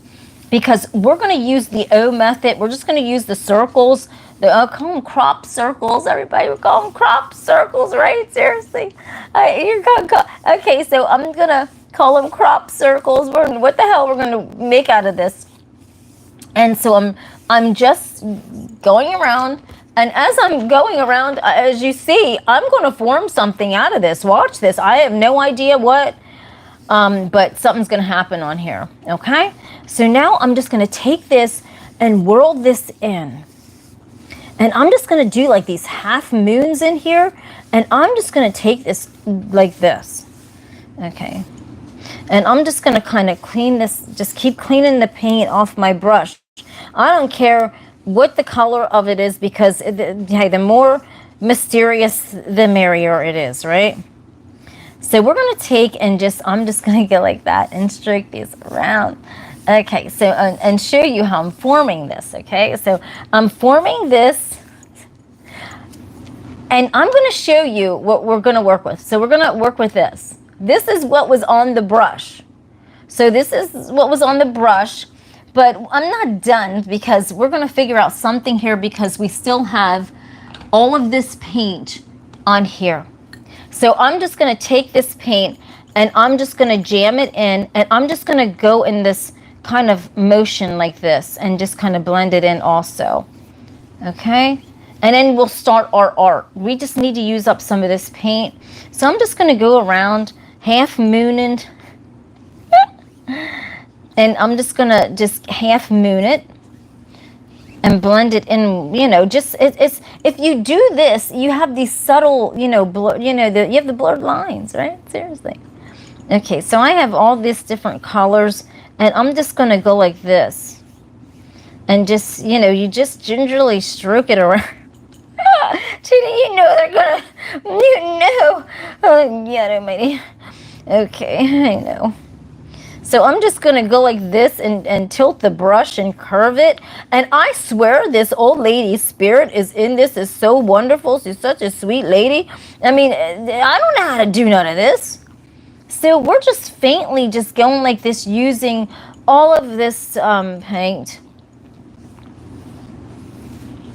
because we're going to use the O method. We're just going to use the circles. Call them crop circles, everybody. We call them crop circles, right? Seriously. Okay, so I'm going to call them crop circles. What the hell we're going to make out of this? And so I'm just going around. And as I'm going around, as you see, I'm going to form something out of this. Watch this. I have no idea what, but something's going to happen on here, okay? So now I'm just going to take this and whirl this in. And I'm just going to do like these half moons in here. And I'm just going to take this like this, okay? And I'm just going to kind of clean this, just keep cleaning the paint off my brush. I don't care what the color of it is, because hey, the more mysterious, the merrier it is, right? So we're going to take and I'm just going to go like that and stroke these around. Okay, so, and show you how I'm forming this, okay? So I'm forming this, and I'm going to show you what we're going to work with. So we're going to work with this. This is what was on the brush. So this is what was on the brush. But I'm not done, because we're going to figure out something here, because we still have all of this paint on here. So I'm just going to take this paint and I'm just going to jam it in, and I'm just going to go in this kind of motion like this and just kind of blend it in also. Okay? And then we'll start our art. We just need to use up some of this paint. So I'm just going to go around half mooning. And I'm just going to just half moon it and blend it in, you know, just, it's if you do this, you have these subtle, you know, you have the blurred lines, right? Seriously. Okay, so I have all these different colors, and I'm just going to go like this. And just, you know, you just gingerly stroke it around. Tina, you know they're going to, you know. Oh, God almighty. Okay, I know. So I'm just going to go like this and tilt the brush and curve it. And I swear this old lady's spirit is in this. Is so wonderful. She's such a sweet lady. I mean, I don't know how to do none of this. So we're just faintly just going like this using all of this paint.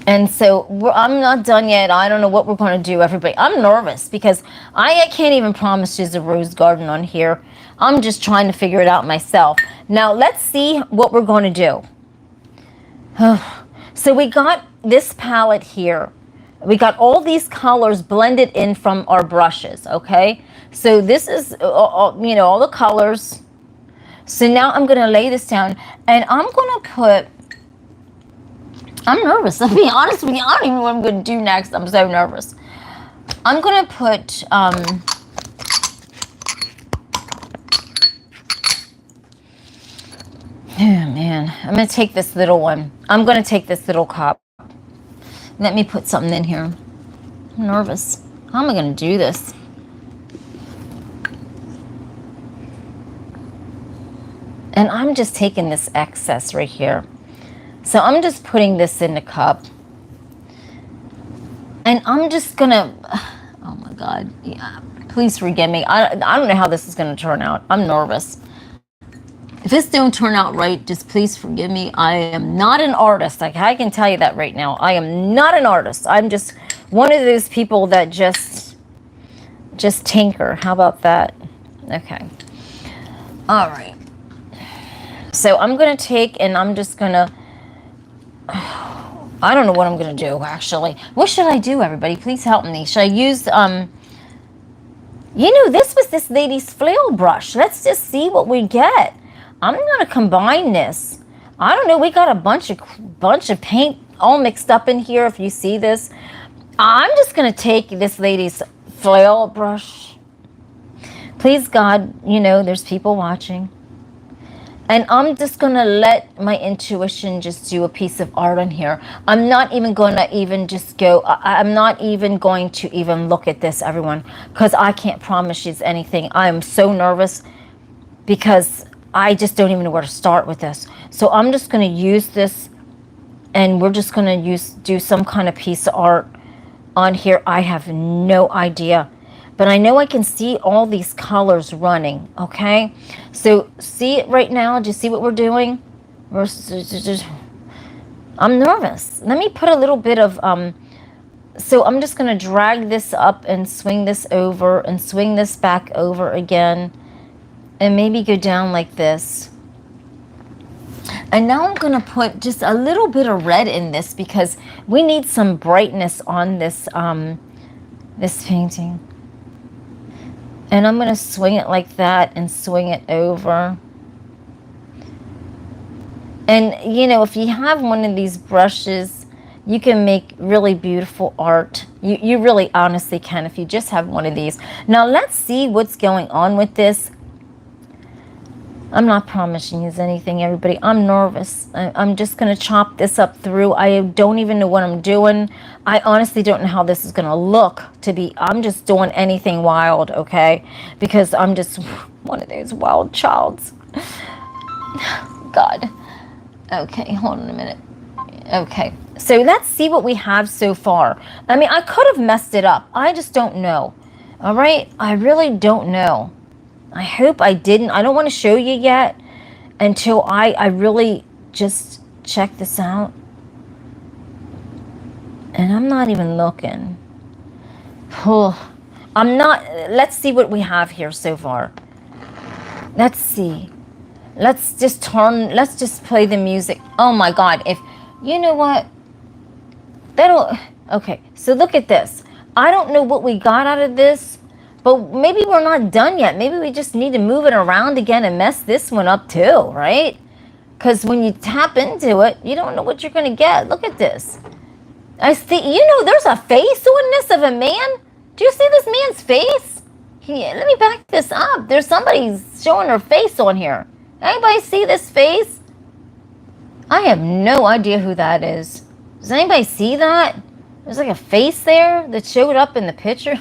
And so I'm not done yet. I don't know what we're going to do, everybody. I'm nervous because I can't even promise there's a rose garden on here. I'm just trying to figure it out myself. Now, let's see what we're going to do. So we got this palette here. We got all these colors blended in from our brushes, okay? So this is, you know, all the colors. So now I'm going to lay this down, and I'm going to put, I'm nervous. I'll be honest with you. I don't even know what I'm going to do next. I'm so nervous. I'm going to put, oh, man. I'm going to take this little one. I'm going to take this little cup. Let me put something in here. I'm nervous. How am I going to do this? And I'm just taking this excess right here. So I'm just putting this in the cup. And I'm just going to, oh my God. Yeah, please forgive me. I don't know how this is going to turn out. I'm nervous. If this don't turn out right, just please forgive me. I am not an artist. Like, I can tell you that right now. I am not an artist. I'm just one of those people that just tinker. How about that? Okay. All right. So I'm going to take, and I'm just going to, I don't know what I'm going to do, actually. What should I do, everybody? Please help me. Should I use, you know, this was this lady's flail brush. Let's just see what we get. I'm going to combine this. I don't know. We got a bunch of paint all mixed up in here. If you see this, I'm just going to take this lady's flail brush. Please, God, you know, there's people watching. And I'm just going to let my intuition just do a piece of art on here. I'm not even going to even just go, I'm not even going to even look at this, everyone, because I can't promise you anything. I am so nervous because I just don't even know where to start with this. So I'm just going to use this, and we're just going to do some kind of piece of art on here. I have no idea, but I know I can see all these colors running, okay? So see it right now? Do you see what we're doing? I'm nervous. Let me put a little bit of, so I'm just going to drag this up and swing this over and swing this back over again. And maybe go down like this. And now I'm going to put just a little bit of red in this because we need some brightness on this this painting. And I'm going to swing it like that and swing it over. And, you know, if you have one of these brushes, you can make really beautiful art. You really honestly can if you just have one of these. Now let's see what's going on with this. I'm not promising you anything, everybody. I'm nervous. I'm just going to chop this up through. I don't even know what I'm doing. I honestly don't know how this is going to look to be. I'm just doing anything wild, okay? Because I'm just one of those wild childs. God. Okay, hold on a minute. Okay, so let's see what we have so far. I mean, I could have messed it up. I just don't know. All right? I really don't know. I hope I didn't. I don't want to show you yet until I really just check this out. And I'm not even looking. Oh, I'm not. Let's see what we have here so far. Let's see. Let's just play the music. Oh my God. If, you know what? Okay, so look at this. I don't know what we got out of this. But maybe we're not done yet. Maybe we just need to move it around again and mess this one up too, right? Because when you tap into it, you don't know what you're going to get. Look at this. I see, you know, there's a face on this of a man. Do you see this man's face? Let me back this up. There's somebody showing her face on here. Anybody see this face? I have no idea who that is. Does anybody see that? There's like a face there that showed up in the picture.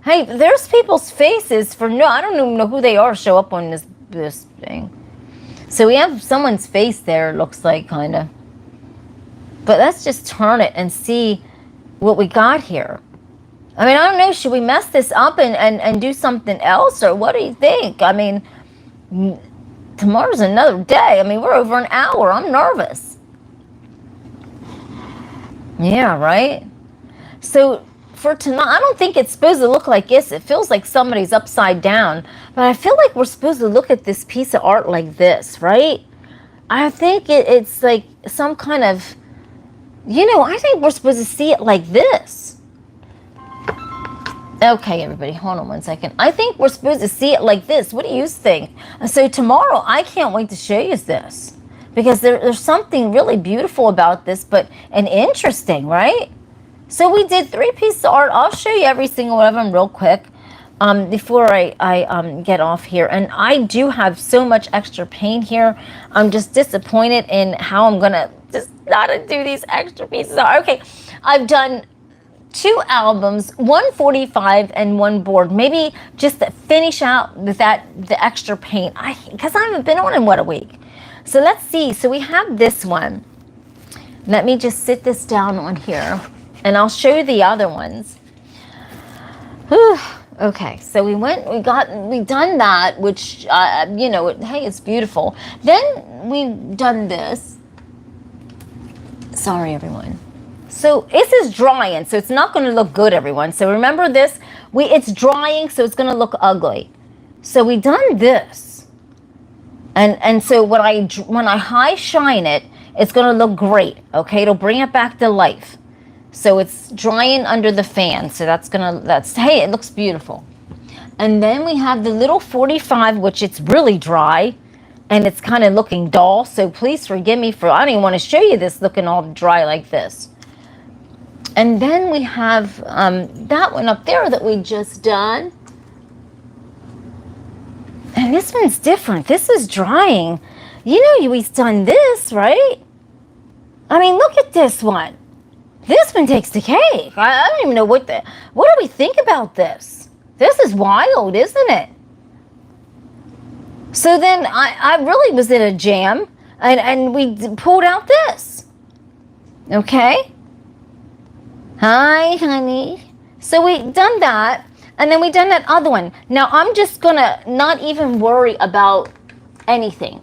Hey, there's people's faces for no, I don't even know who they are show up on this thing. So we have someone's face there, it looks like, kind of. But let's just turn it and see what we got here. I mean, I don't know, should we mess this up and do something else, or what do you think? I mean, tomorrow's another day. I mean, we're over an hour. I'm nervous. Yeah, right? So for tonight, I don't think it's supposed to look like this. It feels like somebody's upside down. But I feel like we're supposed to look at this piece of art like this, right? I think it's like some kind of, I think we're supposed to see it like this. Okay, everybody, hold on one second. I think we're supposed to see it like this. What do you think? So tomorrow, I can't wait to show you this. Because there's something really beautiful about this, and interesting, right? So we did 3 pieces of art. I'll show you every single one of them real quick before I get off here. And I do have so much extra paint here. I'm just disappointed in how I'm going to just not do these extra pieces of art. Okay, I've done 2 albums, 1 45 and 1 board. Maybe just to finish out with the extra paint. Because I haven't been on in, a week. So let's see. So we have this one. Let me just sit this down on here, and I'll show you the other ones. Whew. Okay, so we done that, which hey, it's beautiful. Then we've done this. Sorry, everyone. So this is drying, so it's not going to look good, everyone. So remember this. It's drying, so it's going to look ugly. So we done this. And so when I high shine it, it's going to look great, okay? It'll bring it back to life. So it's drying under the fan. So hey, it looks beautiful. And then we have the little 45, which it's really dry, and it's kind of looking dull. So please forgive me I don't even want to show you this looking all dry like this. And then we have that one up there that we just done. And this one's different. This is drying. We've done this, right? I mean, look at this one. This one takes the cake. I don't even know what do we think about this? This is wild, isn't it? So then I really was in a jam, and we pulled out this. Okay? Hi, honey. So we done that. And then we done that other one. Now I'm just gonna not even worry about anything.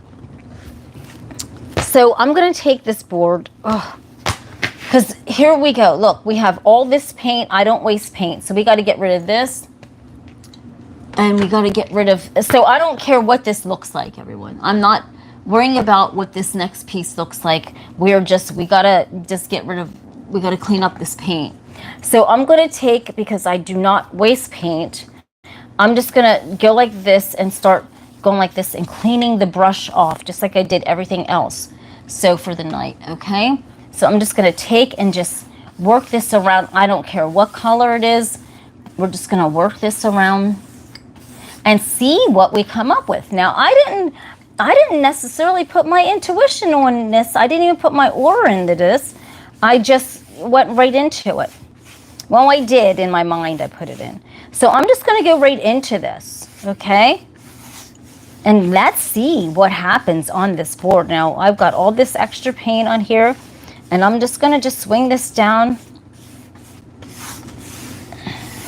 So I'm gonna take this board, because here we go. Look, we have all this paint. I don't waste paint, so we got to get rid of this, and we got to get rid of. So I don't care what this looks like, everyone. I'm not worrying about what this next piece looks like. We gotta just get rid of. We gotta clean up this paint. So I'm going to take, because I do not waste paint, I'm just going to go like this and start going like this and cleaning the brush off, just like I did everything else. So for the night, okay? So I'm just going to take and just work this around. I don't care what color it is. We're just going to work this around and see what we come up with. Now, I didn't necessarily put my intuition on this. I didn't even put my aura into this. I just went right into it. Well, I did in my mind, I put it in. So I'm just going to go right into this, okay? And let's see what happens on this board. Now, I've got all this extra paint on here, and I'm just going to swing this down,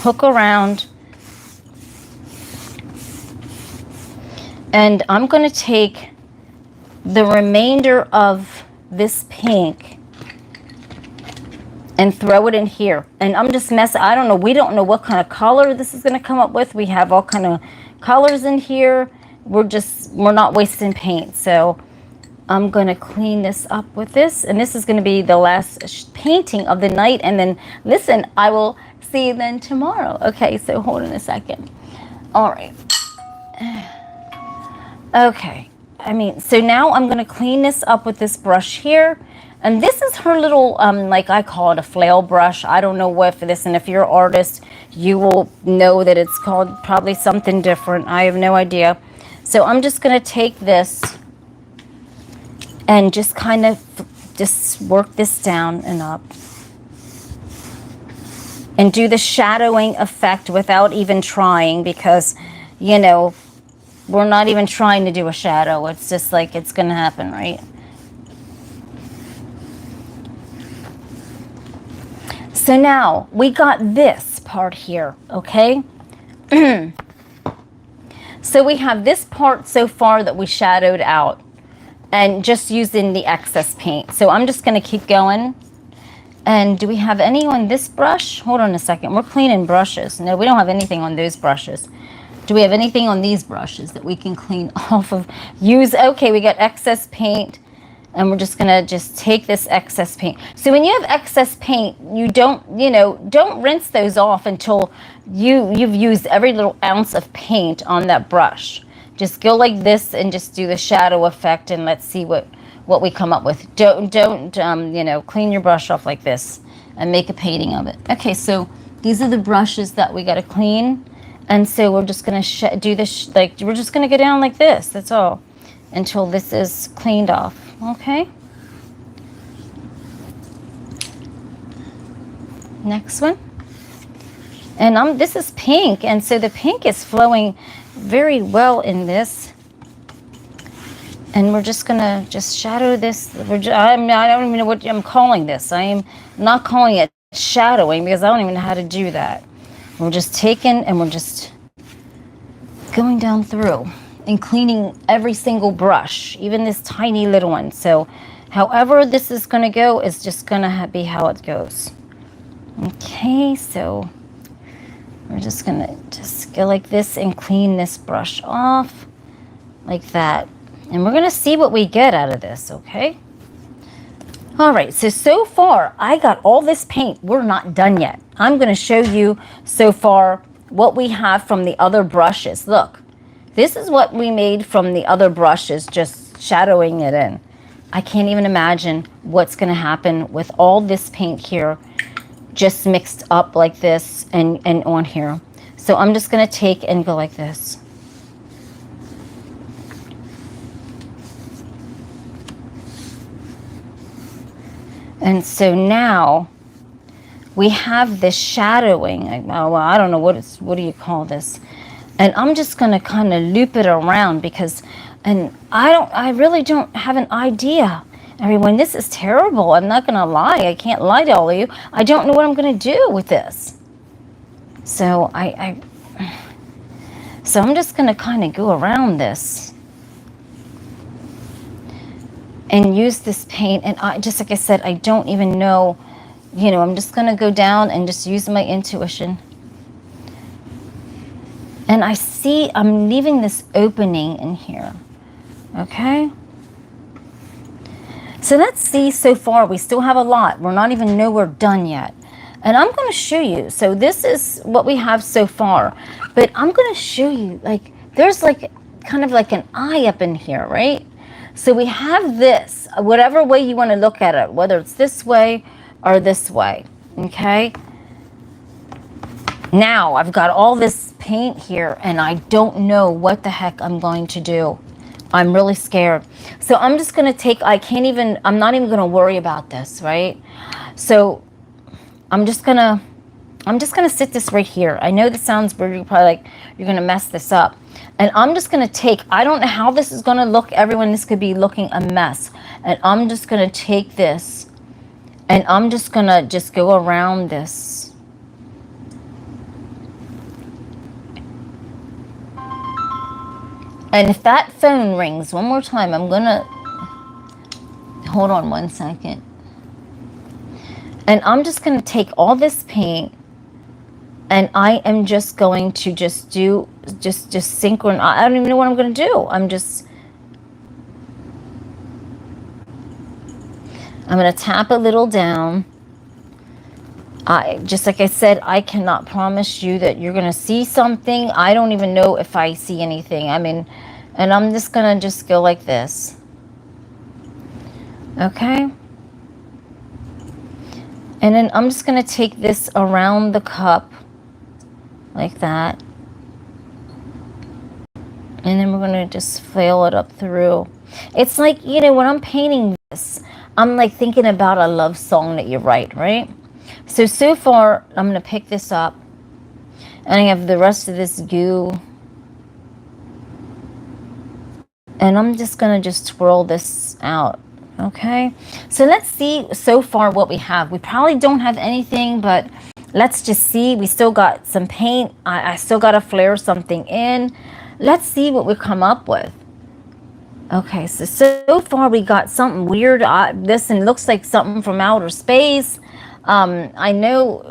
hook around, and I'm going to take the remainder of this pink and throw it in here. And I'm just messing. I don't know. We don't know what kind of color this is going to come up with. We have all kind of colors in here. We're not wasting paint. So I'm going to clean this up with this. And this is going to be the last painting of the night. And then, listen, I will see you then tomorrow. Okay, so hold on a second. All right. Okay. So now I'm going to clean this up with this brush here. And this is her little, like I call it a flail brush. I don't know what for this, and if you're an artist, you will know that it's called probably something different. I have no idea. So I'm just going to take this and just kind of just work this down and up. And do the shadowing effect without even trying, because, you know, we're not even trying to do a shadow. It's just like it's going to happen, right? So now we got this part here, okay? So we have this part so far that we shadowed out and just using the excess paint. So I'm just going to keep going. And do we have any on this brush? Hold on a second. We're cleaning brushes. No, we don't have anything on those brushes. Do we have anything on these brushes that we can clean off of? Use, okay, we got excess paint. And we're just going to just take this excess paint. So when you have excess paint, you don't, you know, don't rinse those off until you've used every little ounce of paint on that brush. Just go like this and just do the shadow effect, and let's see what we come up with. Don't you know, clean your brush off like this and make a painting of it. Okay, so these are the brushes that we got to clean. And so we're just going to do this, like, we're just going to go down like this. That's all. Until this is cleaned off. Okay. Next one. And this is pink, and so the pink is flowing very well in this. And we're just gonna just shadow this. I don't even know what I'm calling this. I am not calling it shadowing because I don't even know how to do that. We're just taking and we're just going down through and cleaning every single brush, even this tiny little one. So however this is going to go is just going to be how it goes. Okay, so we're just going to just go like this and clean this brush off like that. And we're going to see what we get out of this, okay? All right, so far I got all this paint. We're not done yet. I'm going to show you so far what we have from the other brushes. Look. This is what we made from the other brushes, just shadowing it in. I can't even imagine what's going to happen with all this paint here, just mixed up like this and on here. So I'm just going to take and go like this. And so now we have this shadowing. Well, I don't know what do you call this? And I'm just going to kind of loop it around because, and I really don't have an idea. Everyone, this is terrible. I'm not going to lie. I can't lie to all of you. I don't know what I'm going to do with this. So so I'm just going to kind of go around this and use this paint. And just like I said, I don't even know, you know, I'm just going to go down and just use my intuition. And I see I'm leaving this opening in here, okay? So let's see so far. We still have a lot. We're not even nowhere done yet. And I'm going to show you. So this is what we have so far. But I'm going to show you, like, there's like kind of like an eye up in here, right? So we have this, whatever way you want to look at it, whether it's this way or this way, okay? Now I've got all this paint here and I don't know what the heck I'm going to do. I'm really scared. So I'm just going to take, I'm not even going to worry about this, right? So I'm just going to sit this right here. I know this sounds weird. You're probably like, you're going to mess this up. And I'm just going to take, I don't know how this is going to look, everyone. This could be looking a mess. And I'm just going to take this and I'm just going to just go around this. And if that phone rings one more time, I'm going to, hold on one second. And I'm just going to take all this paint and I am just going to just synchronize. I don't even know what I'm going to do. I'm going to tap a little down. Just like I said, I cannot promise you that you're going to see something. I don't even know if I see anything. I mean, and I'm just going to just go like this. Okay? And then I'm just going to take this around the cup like that. And then we're going to just flail it up through. It's like, you know, when I'm painting this, I'm like thinking about a love song that you write, right? So far, I'm going to pick this up. And I have the rest of this goo. And I'm just going to just twirl this out. Okay, so let's see so far what we have. We probably don't have anything, but let's just see. We still got some paint. I still got to flare something in. Let's see what we come up with. Okay, so far we got something weird. This and looks like something from outer space. I know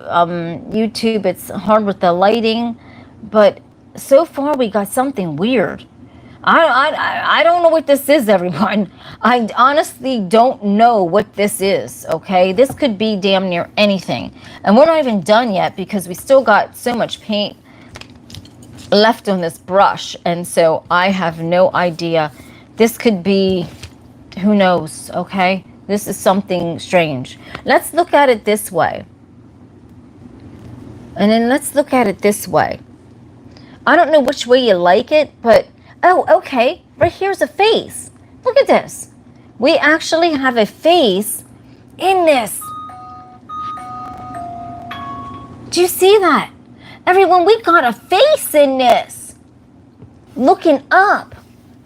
YouTube, it's hard with the lighting, but so far we got something weird. I don't know what this is, everyone. I honestly don't know what this is, okay? This could be damn near anything. And we're not even done yet because we still got so much paint left on this brush. And so I have no idea. This could be, who knows, okay? This is something strange. Let's look at it this way. And then let's look at it this way. I don't know which way you like it, but oh, okay. Right here's a face. Look at this. We actually have a face in this. Do you see that? Everyone, we got a face in this. Looking up.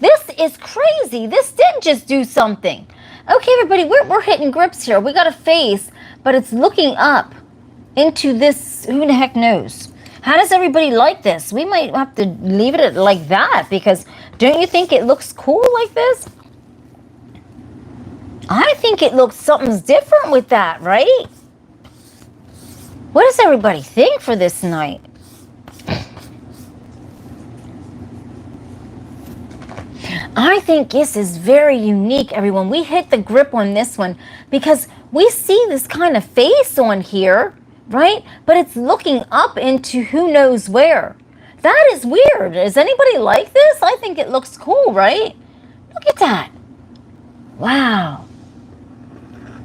This is crazy. This didn't just do something. Okay, everybody, we're hitting grips here. We got a face, but it's looking up into this. Who the heck knows? How does everybody like this? We might have to leave it like that because don't you think it looks cool like this? I think it looks something's different with that, right? What does everybody think for this night? I think this is very unique, everyone. We hit the grip on this one because we see this kind of face on here, right? But it's looking up into who knows where. That is weird. Does anybody like this? I think it looks cool, right? Look at that. Wow.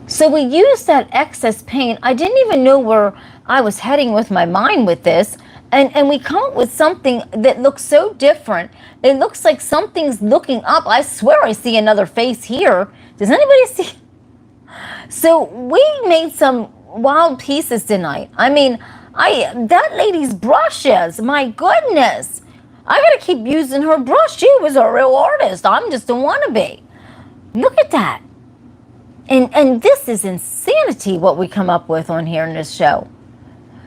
So we used that excess paint. I didn't even know where I was heading with my mind with this. And we come up with something that looks so different. It looks like something's looking up. I swear I see another face here. Does anybody see? So we made some wild pieces tonight. I mean, that lady's brushes, my goodness. I gotta keep using her brush. She was a real artist. I'm just a wannabe. Look at that. And this is insanity what we come up with on here in this show.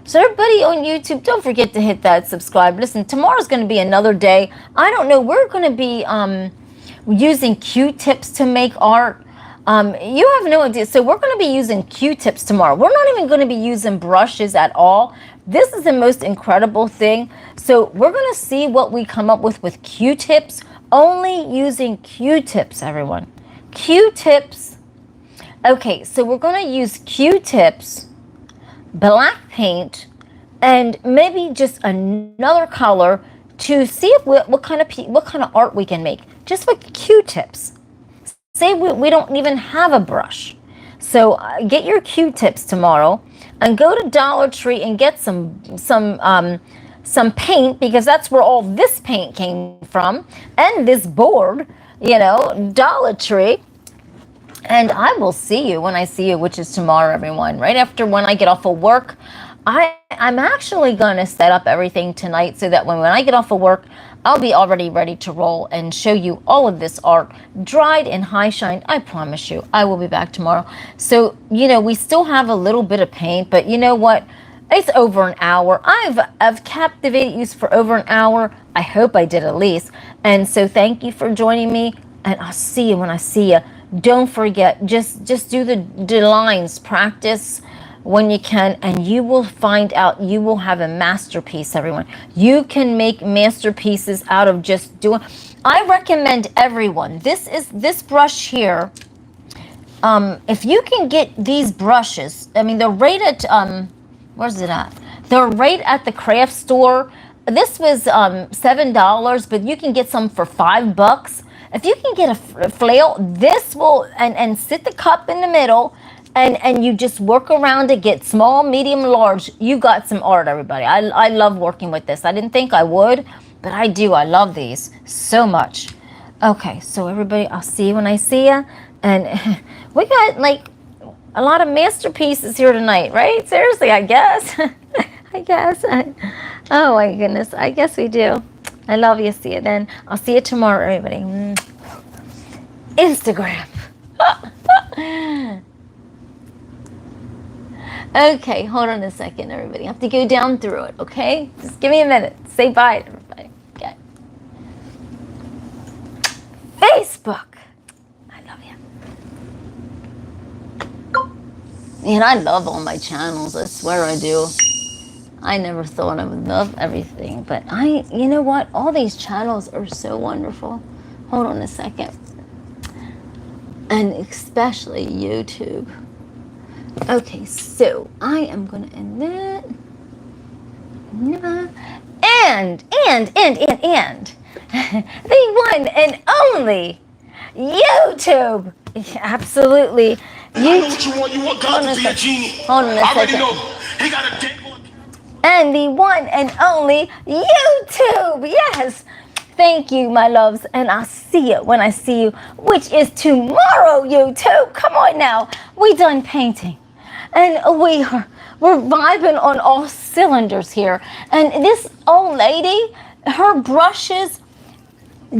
So everybody on YouTube, don't forget to hit that subscribe. Listen, tomorrow's going to be another day. I don't know. We're going to be using Q-tips to make art. You have no idea. So we're going to be using Q-tips tomorrow. We're not even going to be using brushes at all. This is the most incredible thing. So we're going to see what we come up with Q-tips. Only using Q-tips, everyone. Q-tips. Okay, so we're going to use Q-tips, black paint, and maybe just another color to see if what kind of art we can make just with Q-tips. Say we don't even have a brush, so get your Q-tips tomorrow and go to Dollar Tree and get some paint, because that's where all this paint came from, and this board, you know, Dollar Tree. And I will see you when I see you, which is tomorrow, everyone. Right after when I get off of work, I'm actually going to set up everything tonight so that when I get off of work, I'll be already ready to roll and show you all of this art, dried and high shined. I promise you, I will be back tomorrow. So, you know, we still have a little bit of paint, but you know what? It's over an hour. I've captivated you for over an hour. I hope I did at least. And so thank you for joining me, and I'll see you when I see you. Don't forget, just do the lines, practice when you can, and you will find out you will have a masterpiece, everyone. You can make masterpieces out of just doing. I recommend everyone, this brush here, if you can get these brushes, I mean, they're right at, where's it at? They're right at the craft store. This was $7, but you can get some for $5. If you can get a flail, this will, and sit the cup in the middle, and you just work around it, get small, medium, large. You got some art, everybody. I love working with this. I didn't think I would, but I do. I love these so much. Okay, so everybody, I'll see you when I see you. And we got like a lot of masterpieces here tonight, right? Seriously, I guess. I guess. Oh my goodness, I guess we do. I love you. See you then. I'll see you tomorrow, everybody. Instagram. Okay, hold on a second, everybody. I have to go down through it, okay? Just give me a minute. Say bye to everybody. Okay. Facebook. I love you. Man, I love all my channels. I swear I do. I never thought I would love everything, but you know what? All these channels are so wonderful. Hold on a second. And especially YouTube. Okay, so I am going to end that. And the one and only YouTube. Absolutely. I know what you want. You want God to be a genie. Hold on a second. I already know. He got a dangle. And the one and only YouTube. Yes. Thank you, my loves. And I'll see you when I see you, which is tomorrow, YouTube. Come on now. We done painting. And we're vibing on all cylinders here. And this old lady, her brushes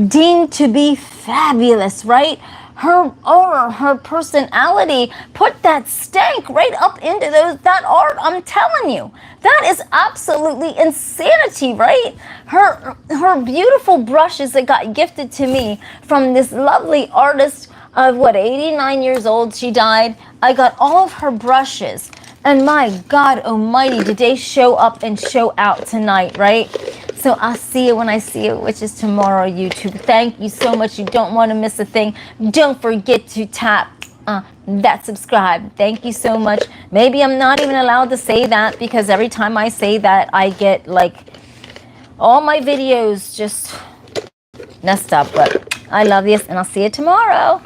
deemed to be fabulous, right? Her aura, her personality put that stank right up into that art. I'm telling you, that is absolutely insanity, right? Her beautiful brushes that got gifted to me from this lovely artist of 89 years old. She died. I got all of her brushes, and my God Almighty, did they show up and show out tonight, right? So I'll see you when I see you, which is tomorrow, YouTube. Thank you so much. You don't want to miss a thing. Don't forget to tap that subscribe. Thank you so much. Maybe I'm not even allowed to say that because every time I say that, I get like all my videos just messed up. But I love you, and I'll see you tomorrow.